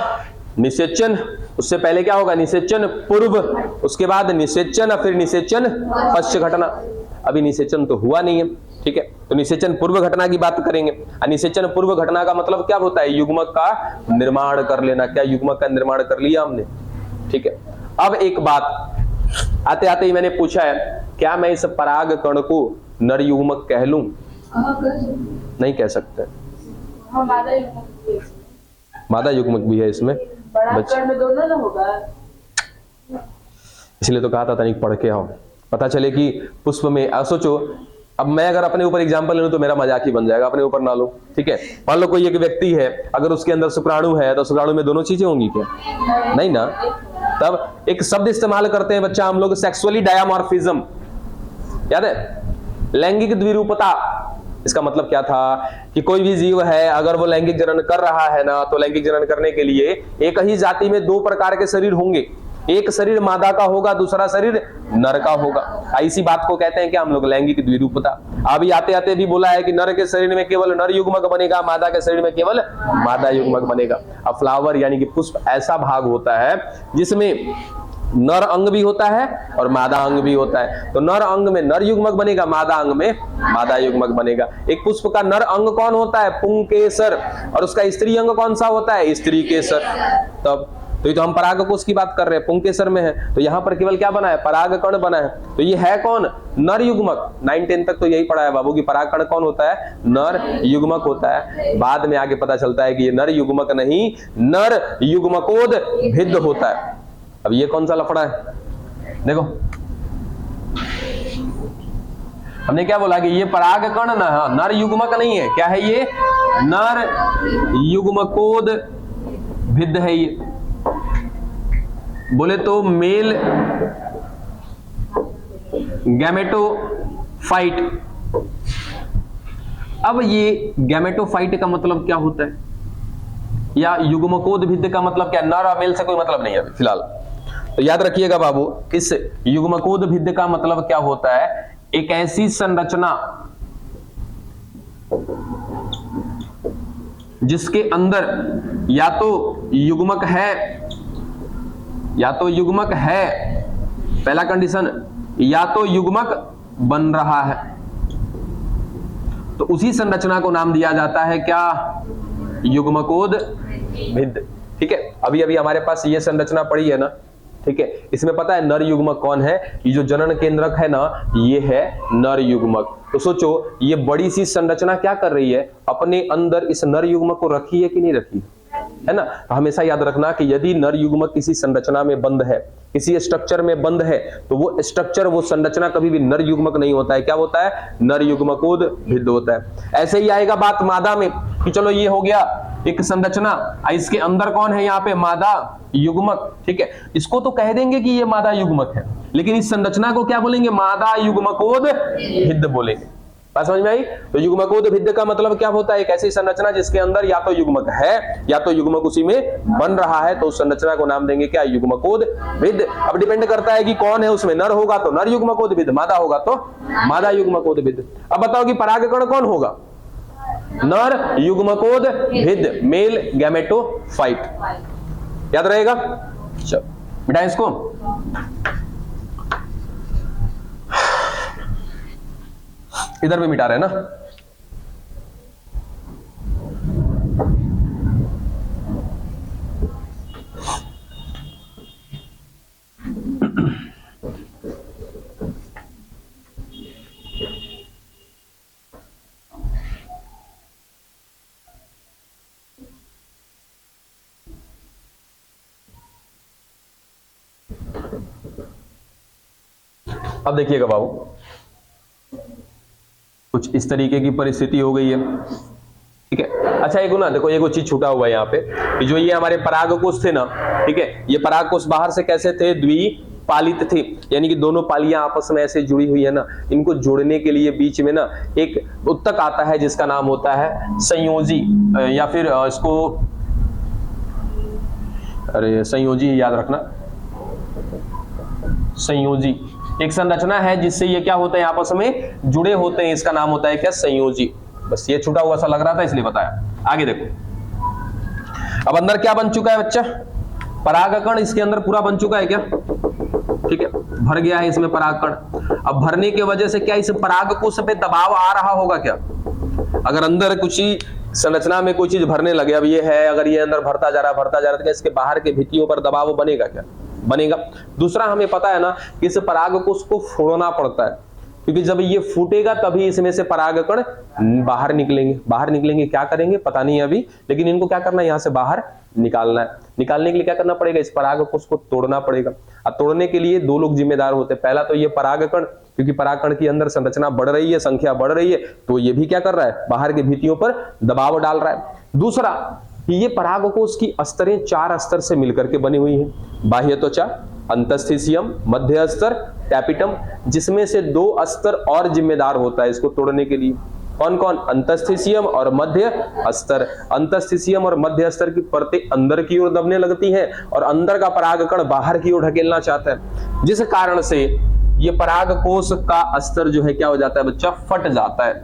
S1: निषेचन, उससे पहले क्या होगा? निषेचन पूर्व, उसके बाद निषेचन, फिर निषेचन पश्च घटना। अभी निषेचन तो हुआ नहीं है। ठीक है, तो निषेचन पूर्व घटना की बात करेंगे। निषेचन पूर्व घटना का मतलब क्या होता है? युग्मक का निर्माण कर लेना। क्या युग्मक का निर्माण कर लिया हमने? ठीक है, अब एक बात आते आते ही मैंने पूछा है, क्या मैं इस पराग कण को नर युग्मक कह लूं? नहीं कह सकते।
S3: हाँ, मादा युग्मक भी है इसमें।
S1: मादा युग्मक भी है इसमें,
S3: परागकण में दोनों ना होगा।
S1: इसलिए तो कहा था तनिक पढ़ के आओ, पता चले कि पुष्प में। सोचो, अब मैं अगर अपने ऊपर एग्जांपल ले लूं तो मेरा मजाक ही बन जाएगा, अपने ऊपर ना लो, ठीक है। मान लो कोई एक व्यक्ति है, अगर उसके अंदर शुक्राणु है तो शुक्राणु में दोनों चीजें होंगी क्या? नहीं ना। तब एक शब्द इस्तेमाल करते हैं बच्चा हम लोग, सेक्सुअली डायमॉर्फिज्म, याद है? लैंगिक द्विरूपता। इसका मतलब क्या था कि कोई भी जीव है अगर वो लैंगिक जनन कर रहा है ना, तो लैंगिक जनन करने के लिए एक ही जाति में दो प्रकार के शरीर होंगे, एक शरीर मादा का होगा, दूसरा शरीर नर का होगा। इसी बात को कहते हैं कि हम लोग लैंगिक द्विरूपता। अभी आते आते भी बोला है कि नर के शरीर में केवल नर युग्मक बनेगा, मादा के शरीर में केवल मादा युग्मक बनेगा। अब फ्लावर यानी कि पुष्प ऐसा भाग होता है जिसमें नर अंग भी होता है और मादा अंग भी होता है। तो नर अंग में नर युग्मक बनेगा, मादा अंग में मादा युग्मक बनेगा। एक पुष्प का नर अंग कौन होता है? पुंकेसर। और उसका स्त्री अंग कौन सा होता है? स्त्री केसर। तब तो ये तो हम परागकोश की बात कर रहे हैं, पुंकेसर में है, तो यहाँ पर केवल क्या बना है? परागकण बना है। तो ये है कौन? नर युग्मक। 9-10 तक तो यही पढ़ा है बाबू की परागकण कौन होता है? नर युग्मक होता है। बाद में आगे पता चलता है कि ये नर युग्मक नहीं, नर युग्मकोद भिद्ध होता है। अब ये कौन सा लफड़ा है? देखो, हमने क्या बोला कि ये परागकण ना, नर युग्मक नहीं है। क्या है ये? नर युग्मकोद भिद्ध है ये। बोले तो मेल गैमेटोफाइट। अब ये गैमेटोफाइट का मतलब क्या होता है, या युग्मकोद भिद्ध का मतलब क्या? नर और मेल से कोई मतलब नहीं है अभी फिलहाल। तो याद रखिएगा बाबू, इस युग्मकोद भिद्ध का मतलब क्या होता है? एक ऐसी संरचना जिसके अंदर या तो युग्मक है, पहला कंडीशन, या तो युग्मक बन रहा है, तो उसी संरचना को नाम दिया जाता है क्या? युग्मकोद भिद्ध। ठीक है, अभी अभी हमारे पास ये संरचना पड़ी है ना, ठीक है। इसमें पता है नर युग्मक कौन है? ये जो जनन केंद्रक है ना, ये है नर युग्मक। तो सोचो, ये बड़ी सी संरचना क्या कर रही है? अपने अंदर इस नर युग्मक को रखी है कि नहीं रखी है ना? तो हमेशा याद रखना कि यदि नर युग्मक किसी संरचना में बंद है, किसी स्ट्रक्चर में बंद है, तो वो स्ट्रक्चर, वो संरचना कभी भी नर युग्मक नहीं होता है। क्या होता है? नर युग्मकोद भिद्ध होता है। ऐसे ही आएगा बात मादा में कि चलो ये हो गया एक संरचना, इसके अंदर कौन है? यहाँ पे मादा युग्मक। ठीक है, इसको तो कह देंगे कि ये मादा युग्मक है, लेकिन इस संरचना को क्या बोलेंगे? मादा युग्मकोद भिद्ध बोलेंगे। बात समझ में आई? तो युग्मकोद भिद्ध का मतलब क्या होता है? एक ऐसी संरचना जिसके अंदर या तो युग्मक है या तो युग्मक उसी में बन रहा है, तो उस संरचना को नाम देंगे क्या? युग्मकोद भिद्ध। अब डिपेंड करता है कि कौन है उसमें, नर होगा तो नर युग्मकोद भिद्ध, मादा होगा तो मादा युग्मकोद भिद्ध। अब बताओ कि परागकण कौन होगा? नर युग्मकोद भिद्ध, मेल गैमेटोफाइट। याद रहेगा? चलो मिटाएं इसको। इधर भी मिटा रहे हैं ना? अब देखिएगा बाबू, कुछ इस तरीके की परिस्थिति हो गई है। ठीक है, अच्छा एक ना देखो, एक चीज छूटा हुआ है यहाँ पे कि जो ये हमारे परागकोश थे ना, ठीक है, ये परागकोश बाहर से कैसे थे? द्विपालित थे, यानी कि दोनों पालियां आपस में ऐसे जुड़ी हुई है ना, इनको जोड़ने के लिए बीच में ना एक उत्तक आता है जिसका नाम होता है संयोजी, या फिर इसको संयोजी याद रखना। संयोजी एक संरचना है जिससे ये क्या होते हैं? आपस में जुड़े होते हैं, इसका नाम होता है क्या? संयोजी। बस ये छूटा हुआ सा लग रहा था इसलिए बताया। आगे देखो, अब अंदर क्या बन चुका है बच्चा? परागकण इसके अंदर पूरा बन चुका है क्या? ठीक है, भर गया है इसमें परागकण। अब भरने की वजह से क्या इस परागकोश पे दबाव आ रहा होगा क्या? अगर अंदर कुछ ही संरचना में कोई चीज भरने लगे, अब ये है, अगर ये अंदर भरता जा रहा है, तो इसके बाहर के भित्तियों पर दबाव बनेगा क्या? बनेगा। दूसरा, हमें पता है ना कि इस परागकोश को फोड़ना पड़ता है। क्योंकि जब ये फूटेगा तभी इसमें से परागकण बाहर निकलेंगे। बाहर निकलेंगे क्या करेंगे पता नहीं अभी, लेकिन इनको क्या करना है, यहां से बाहर निकालना है। निकालने के लिए क्या करना पड़ेगा, इस परागकोश को तोड़ना पड़ेगा। और तोड़ने के लिए दो लोग जिम्मेदार होते हैं। पहला तो ये परागकण, क्योंकि परागकण की अंदर संरचना बढ़ रही है, संख्या बढ़ रही है, तो ये भी क्या कर रहा है, बाहर की भित्तियों पर दबाव डाल रहा है। दूसरा, ये परागकोश की अस्तरें 4 स्तर से मिलकर के बनी हुई हैं। बाह्य त्वचा, अंतस्थिसियम, मध्य अस्तर, टैपिटम, जिसमें से 2 अस्तर और जिम्मेदार होता है इसको तोड़ने के लिए। कौन कौन, अंतस्थिसियम और मध्य अस्तर। अंतस्थिसियम और मध्य अस्तर की परतें अंदर की ओर दबने लगती हैं और अंदर का परागकण बाहर की ओर ढकेलना चाहता है, जिस कारण से ये परागकोश का अस्तर जो है क्या हो जाता है बच्चा, फट जाता है।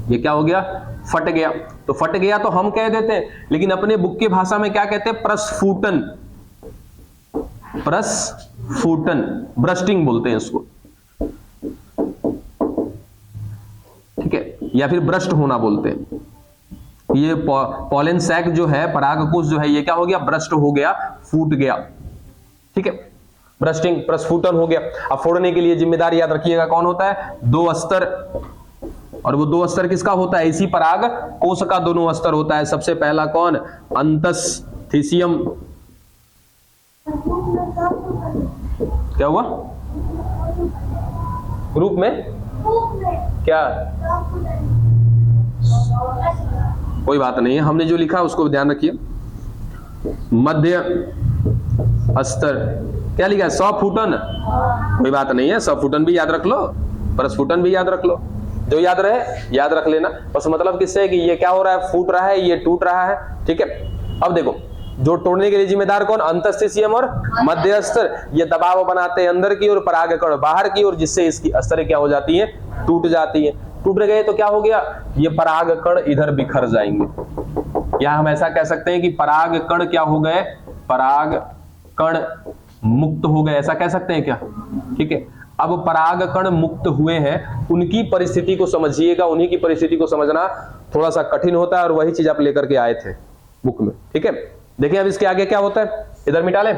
S1: ये क्या हो गया, फट गया। तो फट गया तो हम कह देते हैं, लेकिन अपने बुक की भाषा में क्या कहते हैं, प्रस्फुटन। प्रस्फुटन, ब्रस्टिंग बोलते हैं इसको, ठीक है, या फिर ब्रस्ट होना बोलते हैं। ये पॉलन सैक जो है, परागकोश जो है, ये क्या हो गया, ब्रस्ट हो गया, फूट गया, ठीक है, ब्रस्टिंग, प्रस्फुटन हो गया। अब फोड़ने के लिए जिम्मेदार याद रखिएगा कौन होता है, 2 अस्तर। और वो 2 अस्तर किसका होता है, इसी पराग कोश का दोनों अस्तर होता है। सबसे पहला कौन, अंतस्थिसियम। क्या हुआ, ग्रुप में क्या, कोई बात नहीं है, हमने जो लिखा उसको ध्यान रखिए। मध्य अस्तर, क्या लिखा है, सफुटन, कोई बात नहीं है, सफुटन भी याद रख लो, प्रस्फुटन भी याद रख लो, जो याद रहे याद रख लेना। बस मतलब किससे है कि ये क्या हो रहा है, फूट रहा है, ये टूट रहा है, ठीक है। अब देखो, जो तोड़ने के लिए जिम्मेदार कौन, अंतस्थिसियम और मध्य अस्तर। ये दबाव बनाते हैं अंदर की ओर, परागकण बाहर की ओर, जिससे इसकी अस्तर क्या हो जाती है, टूट जाती है। टूट गए तो क्या हो गया, ये परागकण इधर बिखर जाएंगे। या हम ऐसा कह सकते हैं कि परागकण क्या हो गए, परागकण मुक्त हो गए, ऐसा कह सकते हैं क्या, ठीक है। अब परागकण मुक्त हुए हैं, उनकी परिस्थिति को समझिएगा, उन्हीं की परिस्थिति को समझना थोड़ा सा कठिन होता है, और वही चीज आप लेकर के आए थे बुक में, ठीक है। देखिए अब इसके आगे क्या होता है, इधर मिटा लें।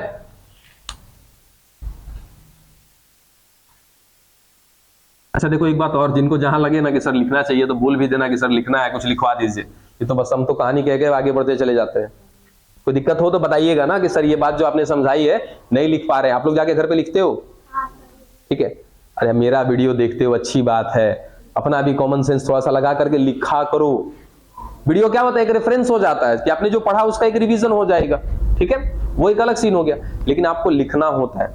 S1: अच्छा देखो एक बात और, जिनको जहां लगे ना कि सर लिखना चाहिए तो बोल भी देना कि सर लिखना है, कुछ लिखवा दीजिए। ये तो बस हम तो कहानी कह के आगे बढ़ते चले जाते हैं। कोई दिक्कत हो तो बताइएगा ना कि सर ये बात जो आपने समझाई है नहीं लिख पा रहे हैं। आप लोग जाके घर पे लिखते हो, ठीक है। अरे मेरा वीडियो देखते हो, अच्छी बात है, अपना भी कॉमन सेंस थोड़ा सा लगा करके लिखा करो। वीडियो क्या होता है, एक रेफरेंस हो जाता है कि आपने जो पढ़ा उसका एक रिवीजन हो जाएगा, ठीक है, वो एक अलग सीन हो गया। लेकिन आपको लिखना होता है,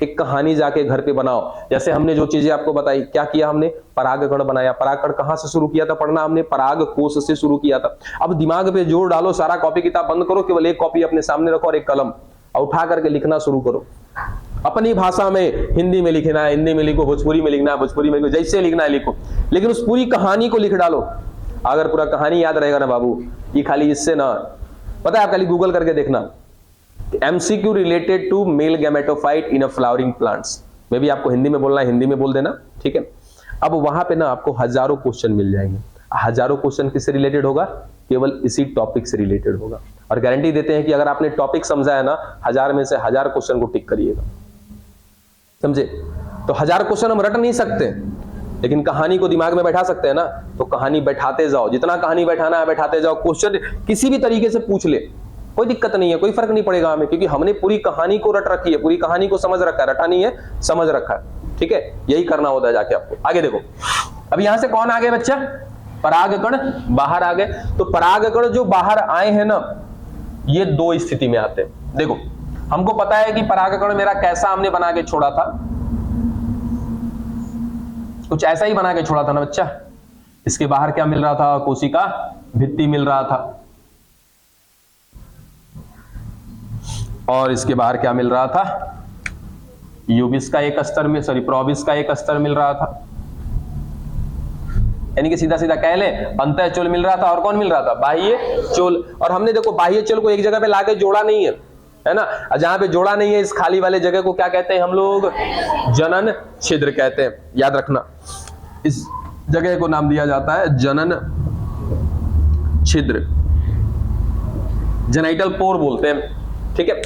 S1: एक कहानी जाके घर पे बनाओ। जैसे हमने जो चीजें आपको बताई, क्या किया हमने, परागकण बनाया। परागकण कहां से शुरू किया था पढ़ना हमने, परागकोश से शुरू किया था। अब दिमाग पे जोर डालो, सारा कॉपी किताब बंद करो, केवल एक कॉपी अपने सामने रखो और एक कलम, और उठा करके लिखना शुरू करो अपनी भाषा में। हिंदी में लिखना है हिंदी में लिखो, भोजपुरी में लिखना है भोजपुरी में लिखो, जैसे लिखना है लिखो, लेकिन उस पूरी कहानी को लिख डालो। अगर पूरा कहानी याद रहेगा ना बाबू, ये खाली इससे ना, पता है आप खाली गूगल करके देखना, MCQ related to male gametophyte in a flowering plants, में भी आपको हिंदी में बोलना है, हिंदी में बोल देना, ठीक है। अब वहां पे ना आपको हजारों क्वेश्चन मिल जाएंगे। हजारों क्वेश्चन किससे रिलेटेड होगा, केवल इसी टॉपिक से रिलेटेड होगा। और गारंटी देते हैं कि अगर आपने टॉपिक समझा है ना, 1000 में से 1000 क्वेश्चन को टिक करिएगा, समझे। तो 1000 क्वेश्चन हम रट नहीं सकते, लेकिन कहानी को दिमाग में बैठा सकते हैं ना। तो कहानी बैठाते जाओ, जितना कहानी बैठाना है बैठाते जाओ। क्वेश्चन किसी भी तरीके से पूछ ले, कोई दिक्कत नहीं है, कोई फर्क नहीं पड़ेगा हमें, क्योंकि हमने पूरी कहानी को रट रखी है, पूरी कहानी को समझ रखा है, रटा नहीं है, समझ रखा है, ठीक है। यही करना होता है जाके आपको। आगे देखो, अब यहां से कौन आ गए बच्चा, परागकण बाहर आ गए। तो परागकण जो बाहर आए हैं ना, ये 2 स्थिति में आते हैं। देखो हमको पता है कि परागकण मेरा कैसा हमने बना के छोड़ा था, कुछ ऐसा ही बना के छोड़ा था ना बच्चा। इसके बाहर क्या मिल रहा था, कोशिका भित्ति मिल रहा था, और इसके बाहर क्या मिल रहा था, यूबिस का एक अस्तर में, सॉरी प्रोबिस का एक अस्तर मिल रहा था। यानी कि सीधा सीधा कह ले, अंतःचोल मिल रहा था, और कौन मिल रहा था, बाह्य चोल। और हमने देखो बाह्य चोल को एक जगह पे लाके जोड़ा नहीं है ना। जहां पे जोड़ा नहीं है, इस खाली वाले जगह को क्या कहते हैं हम लोग, जनन छिद्र कहते हैं, याद रखना। इस जगह को नाम दिया जाता है जनन छिद्र, जेनाइटल पोर बोलते हैं, ठीक है।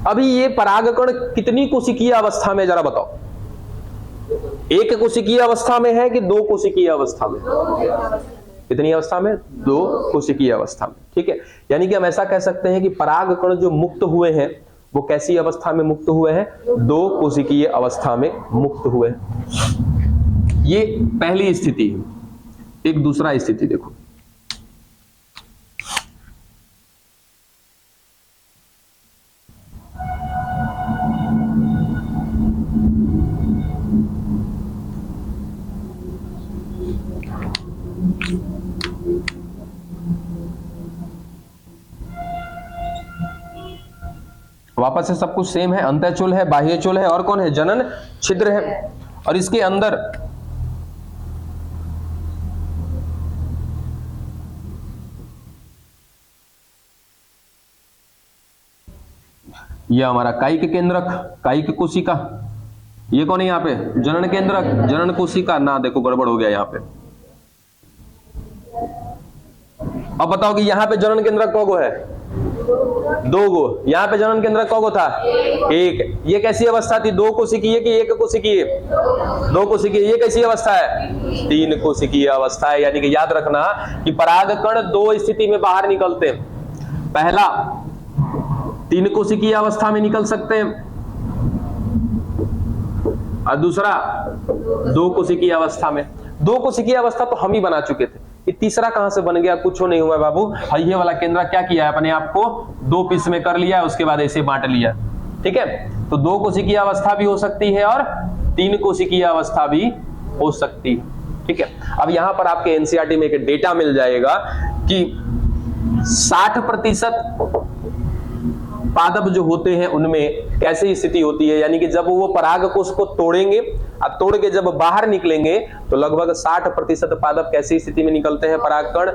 S1: अभी ये परागकण कितनी कोशिकीय अवस्था में, जरा बताओ, एक कोशिकीय अवस्था में है कि दो कोशिकीय अवस्था में? कितनी अवस्था में? दो कोशिकीय अवस्था में। ठीक है, यानी कि हम ऐसा कह सकते हैं कि पराग कण जो मुक्त हुए हैं वो कैसी अवस्था में मुक्त हुए हैं? दो कोशिकीय अवस्था में मुक्त हुए हैं। ये पहली स्थिति है। एक दूसरा स्थिति देखो, वापस से सब कुछ सेम है। अंतःचूल है, बाह्यचूल है और कौन है? जनन छिद्र है। और इसके अंदर यह हमारा कायिक केंद्रक, कायिक कोशिका। ये कौन है यहाँ पे? जनन केंद्रक, जनन कोशिका। ना देखो गड़बड़ हो गया यहाँ पे। अब बताओ कि यहाँ पे जनन केंद्रक कौगो है? दो गो। यहाँ पे जनन केंद्रक कौगो था? एक। ये कैसी अवस्था थी? दो कोशिकीय की एक कोशिकीय? दो कोशिकीय। ये कैसी अवस्था है? तीन कोशिकीय अवस्था है। यानी कि याद रखना कि पराग कण दो स्थिति में बाहर निकलते हैं। पहला, तीन कोशिकीय अवस्था में निकल सकते हैं, और दूसरा दो कोशिकीय अवस्था में। दो कोशिकीय अवस्था तो हम ही बना चुके थे। ये तीसरा कहां से बन गया? कुछ नहीं हुआ बाबू। ये वाला केंद्र क्या किया है? अपने आप को दो पीस में कर लिया, उसके बाद ऐसे बांट लिया। ठीक है, तो दो कोशिकीय अवस्था भी हो सकती है और तीन कोशिकीय अवस्था भी हो सकती है। ठीक है, अब यहां पर आपके एनसीईआरटी में एक डेटा मिल जाएगा कि 60% पादप जो होते हैं उनमें कैसी स्थिति होती है। यानी कि जब वो पराग कोश को तोड़ेंगे और तोड़ के जब बाहर निकलेंगे तो लगभग 60% पादप कैसी स्थिति में निकलते हैं? परागकण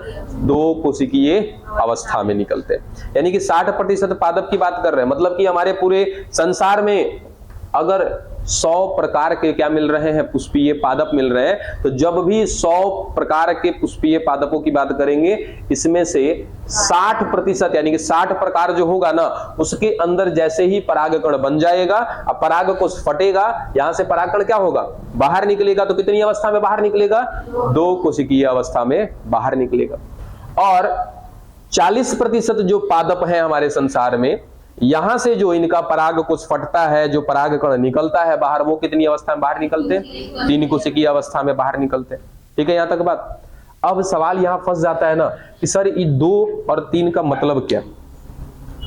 S1: दो कोशिकीय अवस्था में निकलते हैं। यानी कि 60% पादप की बात कर रहे हैं। मतलब कि हमारे पूरे संसार में अगर 100 प्रकार के क्या मिल रहे हैं? पुष्पीय पादप मिल रहे हैं। तो जब भी 100 प्रकार के पुष्पीय पादपों की बात करेंगे, इसमें से 60% यानी कि 60 प्रकार जो होगा ना, उसके अंदर जैसे ही परागकण बन जाएगा, अब पराग कोश फटेगा, यहां से परागकण क्या होगा? बाहर निकलेगा। तो कितनी अवस्था में बाहर निकलेगा? दो कोशिकीय अवस्था में बाहर निकलेगा। और 40% जो पादप है हमारे संसार में, यहां से जो इनका पराग कोश फटता है, जो परागकण निकलता है बाहर, वो कितनी अवस्था में बाहर निकलते हैं? तीन कोशिकीय अवस्था में बाहर निकलते हैं। ठीक है, यहां तक बात। अब सवाल यहां फंस जाता है ना कि सर ये 2 और 3 का मतलब क्या?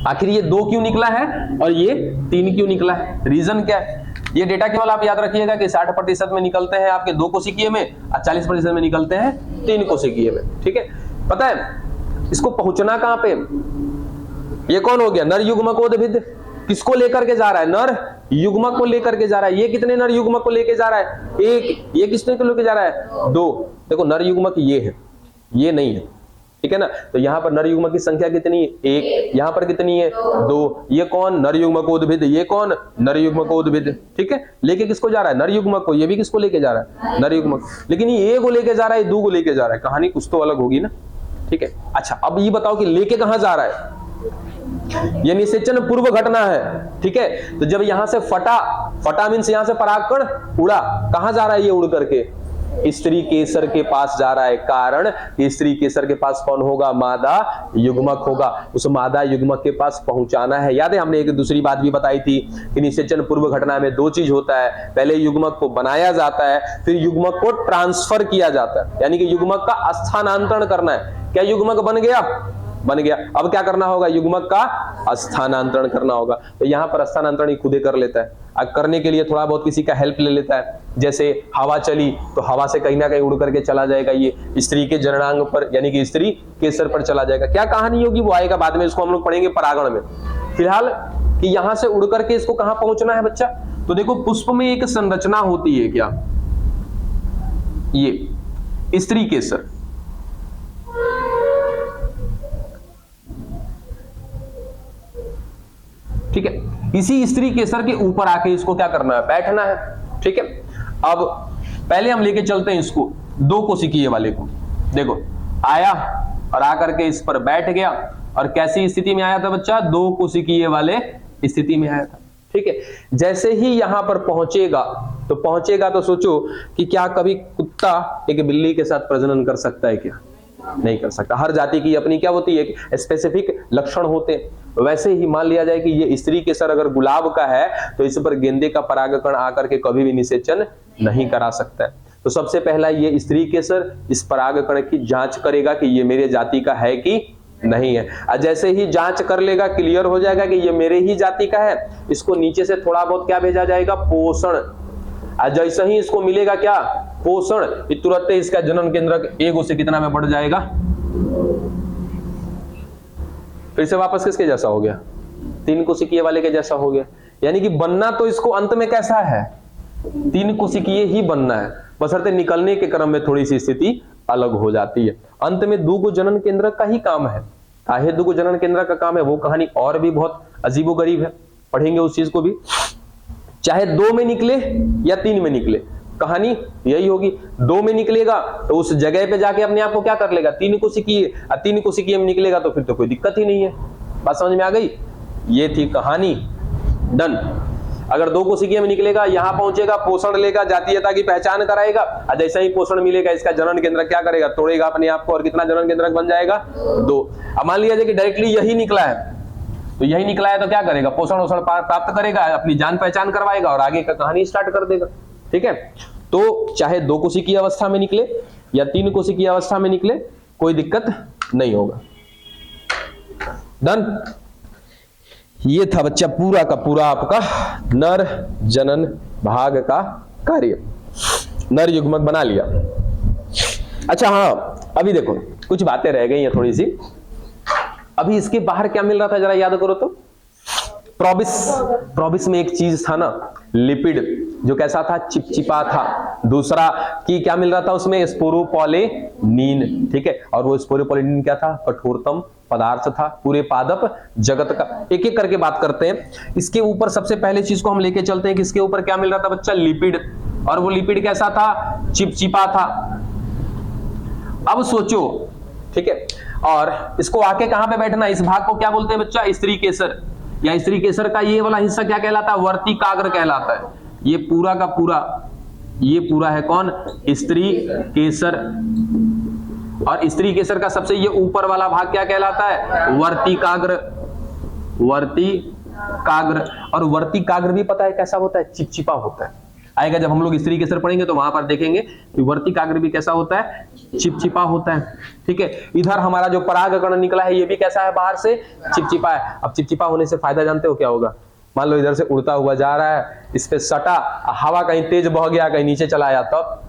S1: आखिर ये 2 क्यों निकला है और ये 3 क्यों निकला है? रीजन क्या है? ये डेटा केवल आप याद रखिएगा कि 60% में निकलते हैं आपके 2 कोशिकीय में और 40% में निकलते हैं 3 कोशिकीय में। ठीक है, पता है इसको पहुंचना कहां पे? ये कौन हो गया? नर युग्मकोद्भिद। किसको लेकर के जा रहा है? नर युग्मक को लेकर के जा रहा है। ये कितने नर युग्मक को लेके जा रहा है? एक। ये किसने को लेके जा रहा है? 2। देखो नर युग्मक ये है, ये नहीं है। ठीक है ना, तो यहां पर नर युग्मक की संख्या कितनी है? 1। यहां पर कितनी है? 2। ये कौन? नर युग्मकोद्भिद। ये कौन? नर युग्मकोद्भिद। ठीक है, लेके किसको जा रहा है? नर युग्मक को। ये भी किसको लेके जा रहा है? नर युग्मक। लेकिन ये 1 को लेके जा रहा है, 2 को लेके जा रहा है। कहानी कुछ तो अलग होगी ना। ठीक है, अच्छा अब ये बताओ कि लेके कहां जा रहा है? ये निषेचन पूर्व घटना है। ठीक है, तो जब यहां से फटा मीन्स यहां से परागकण उड़ा, कहां जा रहा है? ये उड़ करके स्त्री केसर के पास जा रहा है। कारण स्त्री केसर के पास कौन होगा? मादा युग्मक होगा। उस मादा युग्मक के पास पहुंचाना है। याद है हमने एक दूसरी बात भी बताई थी कि निषेचन पूर्व घटना में 2 चीज होता है। पहले युग्मक को बनाया जाता है, फिर युग्मक को ट्रांसफर किया जाता है, यानी कि युग्मक का स्थानांतरण करना है। क्या युग्मक बन गया? बन गया। अब क्या करना होगा? युग्मक का स्थानांतरण करना होगा। तो यहां पर स्थानांतरण खुद ही कर लेता है। अब करने के लिए थोड़ा बहुत किसी का हेल्प ले लेता है। जैसे हवा चली तो हवा से कहीं ना कहीं उड़ करके चला जाएगा, ये स्त्री के जननांग पर यानी कि स्त्री केसर पर चला जाएगा। क्या कहानी होगी वो आएगा बाद में, इसको हम लोग पढ़ेंगे परागण में। फिलहाल कि यहां से उड़ करके इसको कहां पहुंचना है बच्चा? तो देखो पुष्प में एक संरचना होती है, क्या? ये स्त्री केसर। ठीक है, इसी स्त्री केसर के ऊपर आके इसको क्या करना है? बैठना है। ठीक है, अब पहले हम लेके चलते हैं इसको 2 कोशिकीय वाले को। देखो आया और आकर के इस पर बैठ गया, और कैसी स्थिति में आया था बच्चा? 2 कोशिकीय वाले स्थिति में आया था। ठीक है। जैसे ही यहां पर पहुंचेगा तो सोचो कि क्या कभी कुत्ता एक बिल्ली के साथ प्रजनन कर सकता है क्या? नहीं कर सकता। हर जाति की अपनी क्या होती है, स्पेसिफिक लक्षण होते हैं। वैसे ही मान लिया जाए कि ये स्त्री केसर अगर गुलाब का है तो इस पर गेंदे का परागकण आकर के कभी भी निषेचन नहीं करा सकता है। तो सबसे पहला ये स्त्री केसर इस परागकण की जांच करेगा कि ये मेरे जाति का है कि नहीं है। और जैसे ही जांच कर लेगा, क्लियर हो जाएगा कि ये मेरे ही जाति का है, इसको नीचे से थोड़ा बहुत क्या भेजा जाएगा, पोषण। और जैसे ही इसको मिलेगा क्या, पोषण, तुरंत इसका जनन केंद्रक एगो से कितना में बढ़ जाएगा, फिर से वापस किसके जैसा हो गया, 3 कोशिकीय वाले के जैसा हो गया। यानी कि बनना तो इसको अंत में कैसा है, 3 कोशिकीय ही बनना है, बशर्ते निकलने के क्रम में थोड़ी सी स्थिति अलग हो जाती है। अंत में 2 जनन केंद्र का ही काम है। काहे 2 जनन केंद्र का काम है, वो कहानी और भी बहुत अजीबोगरीब है, पढ़ेंगे उस चीज को भी। चाहे 2 में निकले या 3 में निकले, कहानी यही होगी। 2 में निकलेगा तो उस जगह पे जाके अपने आप को क्या कर लेगा, 3 कोशिकीय, और 3 कोशिकीय में निकलेगा तो फिर तो कोई दिक्कत ही नहीं है। बात समझ में आ गई? ये थी कहानी, डन। अगर 2 कोशिकीय में निकलेगा, यहां पहुंचेगा, पोषण लेगा, जातीयता की पहचान कराएगा, और जैसे ही पोषण मिलेगा इसका जनन केंद्र क्या करेगा, तोड़ेगा अपने आप को, और कितना जनन केंद्र बन जाएगा, 2। अब मान लिया जाए कि डायरेक्टली यही निकला है, तो यही निकला है तो क्या करेगा, पोषण वोषण प्राप्त करेगा, अपनी जान पहचान करवाएगा और आगे का कहानी स्टार्ट कर देगा। ठीक है। तो चाहे 2 कोशिकीय अवस्था में निकले या 3 कोशिकीय अवस्था में निकले, कोई दिक्कत नहीं होगा। डन। ये था बच्चा पूरा का पूरा आपका नर जनन भाग का कार्य। नर युग्मक बना लिया। अच्छा हाँ, अभी देखो कुछ बातें रह गई हैं थोड़ी सी। अभी इसके बाहर क्या मिल रहा था, जरा याद करो तो। प्रोबिस में एक चीज था ना, लिपिड, जो कैसा था, चिपचिपा था। दूसरा कि क्या मिल रहा था उसमें, स्पोरोपोलेनिन। ठीक है। और वो स्पोरोपोलेनिन क्या था, कठोरतम पदार्थ था पूरे पादप जगत का। एक एक करके बात करते हैं। इसके ऊपर सबसे पहले चीज को हम लेके चलते हैं कि इसके ऊपर क्या मिल रहा था बच्चा, लिपिड। और वो लिपिड कैसा था, चिपचिपा था। अब सोचो, ठीक है, और इसको आके कहां पे बैठना, इस भाग को क्या बोलते हैं बच्चा, स्त्री केसर। या स्त्री केसर का ये वाला हिस्सा क्या कहलाता है, वर्तिकाग्र कहलाता है। ये पूरा का पूरा, ये पूरा है कौन, स्त्री केसर। और स्त्री केसर का सबसे ये ऊपर वाला भाग क्या कहलाता है, वर्तिकाग्र। वर्तिकाग्र। और वर्तिकाग्र भी पता है कैसा होता है, चिपचिपा होता है। आएगा जब हम लोग स्त्री केसर पढ़ेंगे तो वहां पर देखेंगे कि वर्तिकाग्र भी कैसा होता है, चिपचिपा होता है। ठीक है। इधर हमारा जो परागकण निकला है ये भी कैसा है, बाहर से चिपचिपा है। अब चिपचिपा होने से फायदा जानते हो क्या होगा, मान लो इधर से उड़ता हुआ जा रहा है, इस पे सटा, हवा कहीं तेज बह गया, कहीं नीचे चला आया, तब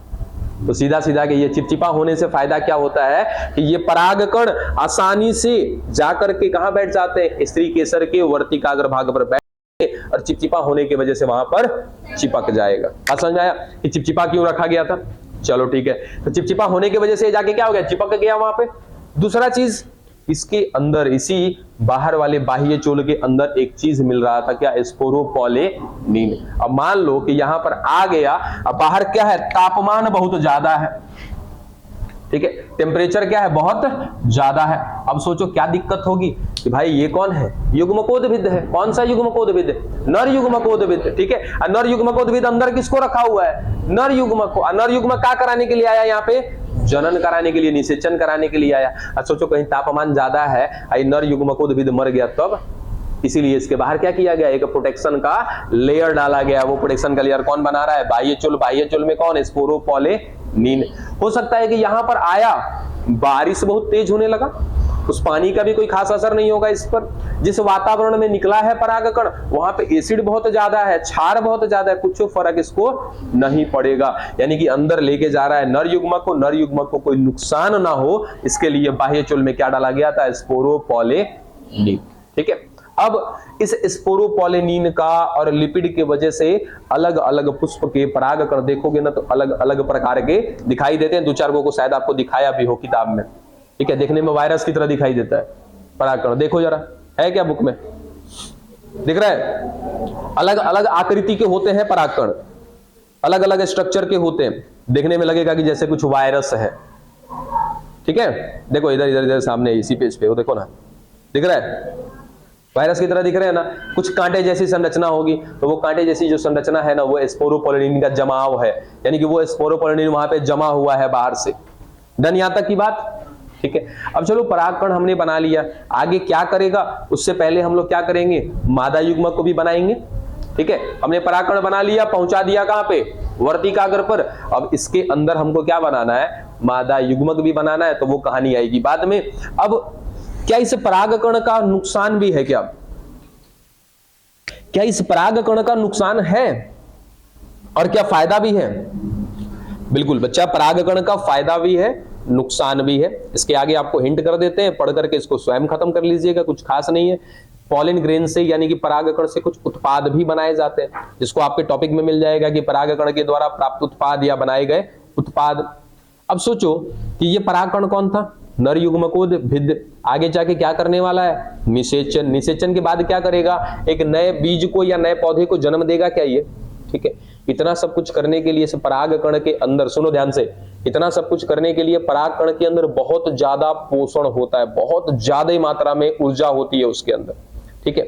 S1: तो सीधा सीधा कि ये चिपचिपा होने से फायदा क्या होता है कि ये परागकण आसानी से जाकर के कहां बैठ जाते हैं, स्त्री केसर के वर्तिकाग्र भाग पर बैठ, और चिपचिपा होने की वजह से वहां पर चिपक जाएगा। समझ में आया कि चिपचिपा क्यों रखा गया था। चलो ठीक है। तो चिपचिपा होने की वजह से जाके क्या हो गया, चिपक गया वहां पे। दूसरा चीज, इसके अंदर, इसी बाहर वाले बाह्य चोल के अंदर एक चीज मिल रहा था, क्या, स्पोरोपोलेनिन। अब मान लो कि यहां पर आ गया, अब बाहर क्या है, तापमान बहुत ज्यादा है। ठीक है। टेम्परेचर क्या है, बहुत ज्यादा है। अब सोचो क्या दिक्कत होगी कि भाई ये कौन है, युग्मकोद्भिद है। कौन सा युग्मकोद्भिद, नर युग्मकोद्भिद। ठीक है। नर युग्मकोद्भिद अंदर किसको रखा हुआ है, नर युग्मक को। नर युग्मक क्या कराने के लिए आया यहाँ पे, जनन कराने के लिए, निषेचन कराने के लिए आया। अब सोचो कहीं तापमान ज्यादा है, नर युग्मकोद्भिद मर गया तब, इसीलिए इसके बाहर क्या किया गया, एक प्रोटेक्शन का लेयर डाला गया। वो प्रोटेक्शन का लेयर कौन बना रहा है, बाह्य चोल। बाह्य चोल में कौन, स्पोरोपोलेनिन। हो सकता है कि यहां पर आया, बारिश बहुत तेज होने लगा, उस पानी का भी कोई खास असर नहीं होगा इस पर। जिस वातावरण में निकला है परागकण, वहां पे एसिड बहुत ज्यादा है, क्षार बहुत ज्यादा है, कुछ फर्क इसको नहीं पड़ेगा। यानी कि अंदर लेके जा रहा है नर युग्मक को, नर युग्मक को कोई नुकसान ना हो, इसके लिए बाह्य चोल में क्या डाला गया था, स्पोरोपोलेनिन। ठीक है। अब इस स्पोरोपोलेनिन का और लिपिड की वजह से अलग अलग पुष्प के परागकण देखोगे ना तो अलग अलग प्रकार के दिखाई देते हैं। 2-4 को शायद आपको दिखाया भी हो किताब में। ठीक है। देखने में वायरस की तरह दिखाई देता है परागकण। देखो जरा, है क्या बुक में, दिख रहा है। अलग अलग आकृति के होते हैं परागकण, अलग अलग स्ट्रक्चर के होते हैं। देखने में लगेगा कि जैसे कुछ वायरस है। ठीक है। देखो इधर इधर इधर सामने इसी पेज पे, वो देखो ना, दिख रहा है। वायरस की तरह दिख रहे हैं ना, कुछ कांटे जैसी संरचना होगी, तो वो कांटे जैसी जो संरचना है ना, वो स्पोरोपोलिन का जमाव है, यानी कि वो स्पोरोपोलिन वहां पे जमा हुआ है बाहर से। डन यहां तक की बात, ठीक है। अब चलो परागकण हमने बना लिया, आगे क्या करेगा, उससे पहले हम लोग क्या करेंगे, मादा युग्मक को भी बनाएंगे, ठीक है। हमने परागकण बना लिया, पहुंचा दिया कहां पे, वर्तिकाग्र पर। अब इसके अंदर हमको क्या बनाना है, मादा युग्मक भी बनाना है, तो वो कहानी आएगी बाद में। अब क्या इस परागकण का नुकसान भी है, क्या इस परागकण का नुकसान है और क्या फायदा भी है? बिल्कुल बच्चा, परागकण का फायदा भी है, नुकसान भी है। इसके आगे आपको हिंट कर देते हैं, पढ़ करके इसको स्वयं खत्म कर लीजिएगा, कुछ खास नहीं है। पॉलिन ग्रेन से यानी कि परागकण से कुछ उत्पाद भी बनाए जाते हैं, जिसको आपके टॉपिक में मिल जाएगा कि परागकण के द्वारा प्राप्त उत्पाद या बनाए गए उत्पाद। अब सोचो कि ये परागकण कौन था, नर युग्मकोद भिद्ध। आगे जाके क्या करने वाला है, निषेचन। निषेचन के बाद क्या करेगा, एक नए बीज को या नए पौधे को जन्म देगा क्या ये, ठीक है। इतना सब कुछ करने के लिए इस परागकण के अंदर, सुनो ध्यान से, इतना सब कुछ करने के लिए परागकण के अंदर बहुत ज्यादा पोषण होता है, बहुत ज्यादा मात्रा में ऊर्जा होती है उसके अंदर, ठीक है।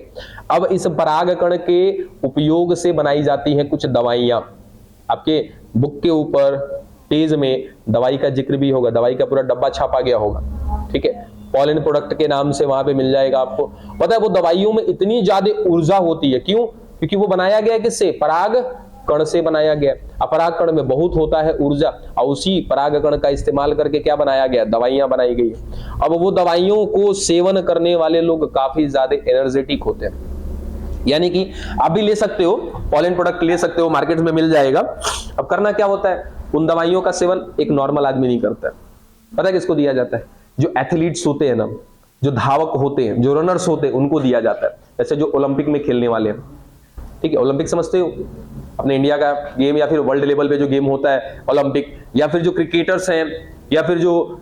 S1: अब इस परागकण के उपयोग से बनाई जाती हैं कुछ दवाइयां। आपके बुक के ऊपर पेज में दवाई का जिक्र भी होगा, दवाई का पूरा डब्बा छापा गया होगा, ठीक है। पॉलिन प्रोडक्ट के नाम से वहां पे मिल जाएगा आपको। पता है वो दवाइयों में इतनी ज्यादा ऊर्जा होती है, क्यों? क्योंकि वो बनाया गया है किससे, परागकण से बनाया गया। परागकण में बहुत होता है ऊर्जा, और उसी परागकण का इस्तेमाल करके क्या बनाया गया, दवाइयां बनाई गई। अब वो दवाइयों को सेवन करने वाले लोग काफी ज्यादा एनर्जेटिक होते हैं, यानी कि आप भी ले सकते हो, पॉलिन प्रोडक्ट ले सकते हो, मार्केट में मिल जाएगा। अब करना क्या होता है, उन दवाइयों का सेवन एक नॉर्मल आदमी नहीं करता है। पता है किसको दिया जाता है, जो एथलीट्स होते हैं ना, जो धावक होते हैं, जो रनर्स होते हैं, उनको दिया जाता है। जैसे जो ओलंपिक में खेलने वाले हैं, ठीक है, ओलंपिक समझते हो, अपने इंडिया का गेम या फिर वर्ल्ड लेवल पे जो गेम होता है ओलंपिक, या फिर जो क्रिकेटर्स हैं, या फिर जो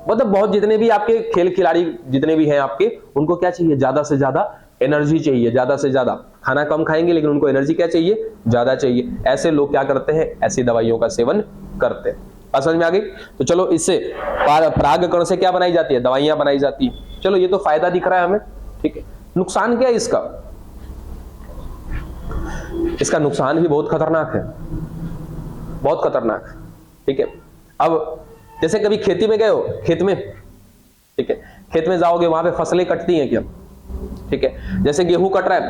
S1: मतलब बहुत जितने भी आपके खेल खिलाड़ी जितने भी हैं आपके, उनको क्या चाहिए, ज्यादा से ज्यादा एनर्जी चाहिए, ज्यादा से ज्यादा। खाना कम खाएंगे लेकिन उनको एनर्जी क्या चाहिए, ज्यादा चाहिए। ऐसे लोग क्या करते हैं, ऐसी दवाइयों का सेवन करते हैं। बात समझ में आ गई? तो चलो, इससे परागकण से क्या बनाई जाती है, दवाइयां बनाई जाती है। चलो, ये तो फायदा दिख रहा है हमें, ठीक है। नुकसान क्या है इसका? इसका नुकसान भी बहुत खतरनाक है, बहुत खतरनाक है, ठीक है। अब जैसे कभी खेती में गए हो, खेत में, ठीक है, खेत में जाओगे, वहां पे फसलें कटती हैं क्या, ठीक है। जैसे गेहूं कट रहा है,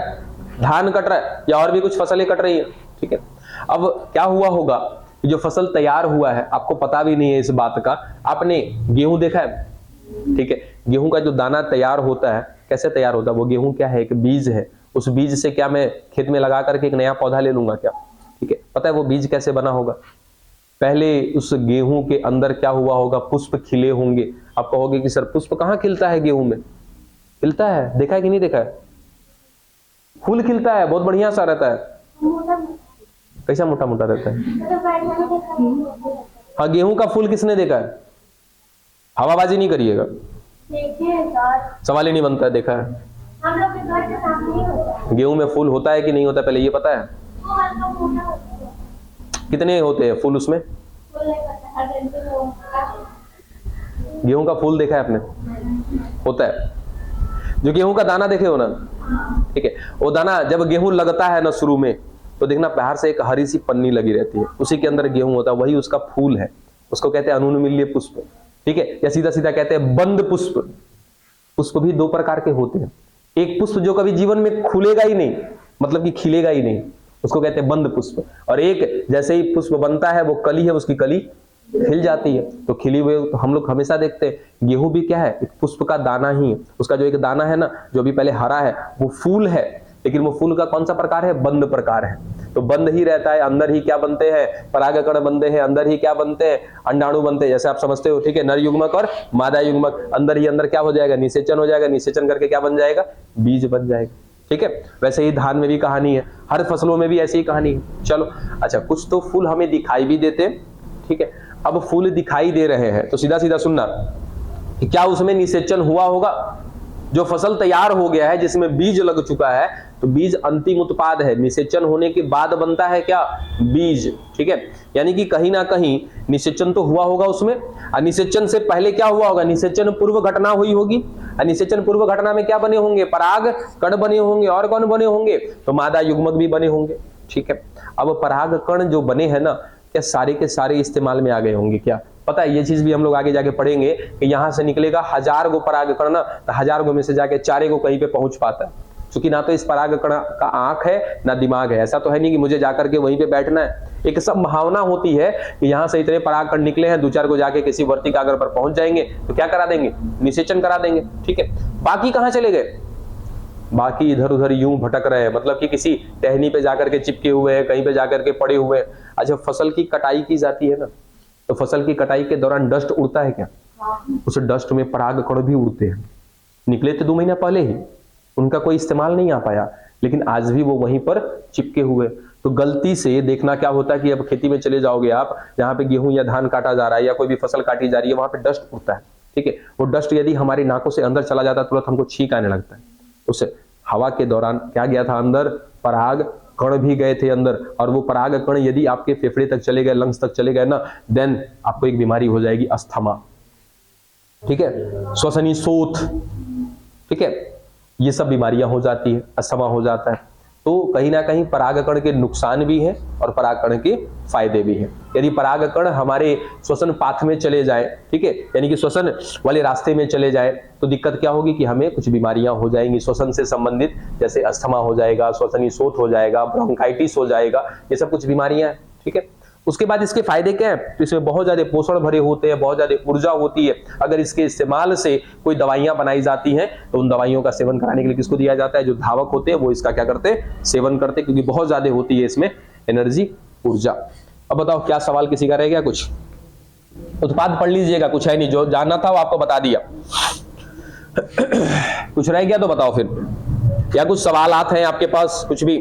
S1: धान कट रहा है, या और भी कुछ फसलें कट रही है, ठीक है। अब क्या हुआ होगा, जो फसल तैयार हुआ है, आपको पता भी नहीं है इस बात का। आपने गेहूं देखा है, ठीक है। गेहूं का जो दाना तैयार होता है, कैसे तैयार होता है, वो गेहूं क्या है, एक बीज है। उस बीज से क्या मैं खेत में लगा करके एक नया पौधा ले लूंगा क्या, ठीक है। पता है वो बीज कैसे बना होगा, पहले उस गेहूं के अंदर क्या हुआ होगा, पुष्प खिले होंगे। आप कहोगे कि सर पुष्प कहां खिलता है, गेहूं में खिलता है, देखा है कि नहीं देखा है? फूल खिलता है, बहुत बढ़िया सा रहता है। कैसा मोटा मोटा रहता है? हाँ, गेहूं का फूल किसने देखा है? हवाबाजी नहीं करिएगा, सवाल ही नहीं बनता है। देखा है?
S4: हम लोग के घर के सामने ही होता है।
S1: गेहूं में फूल होता है कि नहीं होता, पहले ये पता है?
S4: वो हल्का मोटा होता है।
S1: कितने होते हैं फूल उसमें?
S4: फूल नहीं पता, हर दिन पे वो
S1: गेहूं का फूल देखा है आपने? होता है। जो गेहूं का दाना देखे हो ना, ठीक है, वो दाना जब गेहूं लगता है ना शुरू में, तो देखना बाहर से एक हरी सी पन्नी लगी रहती है, उसी के अंदर गेहूं होता है, वही उसका फूल है। उसको कहते हैं अनुन्मील्य पुष्प, ठीक है, या सीधा सीधा कहते हैं बंद पुष्प। पुष्प भी दो प्रकार के होते हैं, एक पुष्प जो कभी जीवन में खुलेगा ही नहीं, मतलब कि खिलेगा ही नहीं, उसको कहते हैं बंद पुष्प। और एक जैसे ही पुष्प बनता है, वो कली है, उसकी कली खिल जाती है, तो खिली हुए तो हम लोग हमेशा देखते हैं। गेहूं भी क्या है, एक पुष्प का दाना ही है। उसका जो एक दाना है ना, जो अभी पहले हरा है, वो फूल है, लेकिन वो फूल का कौन सा प्रकार है, बंद प्रकार है। तो बंद ही रहता है, अंदर ही क्या बनते हैं, परागकण बनते हैं, अंदर ही क्या बनते हैं, अंडाणु बनते हैं, जैसे आप समझते हो, ठीक है। नर युग्मक और मादा युग्मक, अंदर ही अंदर क्या हो जाएगा, निषेचन हो जाएगा, निषेचन करके क्या बन जाएगा, बीज बन जाएगा, ठीक है। वैसे ही धान में भी कहानी है, हर फसलों में भी ऐसी ही कहानी है। चलो अच्छा, कुछ तो फूल हमें दिखाई भी देते, ठीक है। अब फूल दिखाई दे रहे हैं तो सीधा सीधा सुनना कि क्या उसमें निषेचन हुआ होगा? जो फसल तैयार हो गया है, जिसमें बीज लग चुका है, तो बीज अंतिम उत्पाद है, निषेचन होने के बाद बनता है क्या, बीज, ठीक है। यानी कि कहीं ना कहीं निषेचन तो हुआ होगा उसमें, और निषेचन से पहले क्या हुआ होगा, निषेचन पूर्व घटना हुई होगी। निषेचन पूर्व घटना में क्या बने होंगे? पराग कण बने होंगे। और कौन बने होंगे? तो मादा युग्मक भी बने होंगे। ठीक है, अब पराग कण जो बने हैं ना, क्या सारे के सारे इस्तेमाल में आ गए होंगे? क्या पता है? ये चीज भी हम लोग आगे जाके पढ़ेंगे कि यहां से निकलेगा 1000 गो पराग कण ना, तो 1000 गो में से जाके 4 गो कहीं पे पहुंच पाता है, क्योंकि ना तो इस पराग कण का आंख है ना दिमाग है। ऐसा तो है नहीं कि मुझे जाकर के वहीं पे बैठना है। एक संभावना होती है कि यहां से इतने पराग कण निकले हैं, 2-4 को जाके किसी वर्तिकाग्र पर पहुंच जाएंगे तो क्या करा देंगे? निषेचन करा देंगे। ठीक है, बाकी कहां चले गए? बाकी इधर उधर यूं भटक रहे हैं, मतलब कि किसी टहनी पे जाकर के चिपके हुए हैं, कहीं पे जाकर के पड़े हुए हैं। अच्छा, फसल की कटाई की जाती है ना, तो फसल की कटाई के दौरान डस्ट उड़ता है क्या? उस डस्ट में पराग कण भी उड़ते हैं। निकले तो 2 महीना पहले ही, उनका कोई इस्तेमाल नहीं आ पाया, लेकिन आज भी वो वहीं पर चिपके हुए। तो गलती से देखना क्या होता है कि अब खेती में चले जाओगे आप, जहां पे गेहूं या धान काटा जा रहा है या कोई भी फसल काटी जा रही है, वहां पे डस्ट उड़ता है। ठीक है, वो डस्ट यदि हमारी नाकों से अंदर चला जाता है, तुरंत हमको छींक आने लगता है। उस हवा के दौरान क्या गया था अंदर? पराग कण भी गए थे अंदर, और वो पराग कण यदि आपके फेफड़े तक चले गए, लंग्स तक चले गए ना, देन आपको एक बीमारी हो जाएगी, अस्थमा। ठीक है, श्वसनी शोथ। ठीक है, ये सब बीमारियां हो जाती है, अस्थमा हो जाता है। तो कहीं ना कहीं परागकण के नुकसान भी हैं और परागकण के फायदे भी हैं। यदि परागकण हमारे श्वसन पाथ में चले जाए, ठीक है, यानी कि श्वसन वाले रास्ते में चले जाए, तो दिक्कत क्या होगी कि हमें कुछ बीमारियां हो जाएंगी श्वसन से संबंधित, जैसे अस्थमा हो जाएगा, श्वसनी शोथ हो जाएगा, ब्रोंकाइटिस हो जाएगा, ये सब कुछ बीमारियां हैं। ठीक है, उसके बाद इसके फायदे क्या है? तो इसमें बहुत ज्यादा पोषण भरे होते हैं, बहुत ज्यादा ऊर्जा होती है। अगर इसके इस्तेमाल से कोई दवाइयां बनाई जाती हैं, तो उन दवाइयों का सेवन कराने के लिए किसको दिया जाता है? जो धावक होते हैं वो इसका क्या करते हैं? सेवन करते हैं, क्योंकि बहुत ज्यादा होती है इसमें एनर्जी, ऊर्जा। अब बताओ, क्या सवाल किसी का रह गया? कुछ उत्पाद पढ़ लीजिएगा, कुछ है नहीं, जो जानना था वो आपको बता दिया। कुछ रह गया तो बताओ फिर, या कुछ सवाल आते हैं आपके पास, कुछ भी?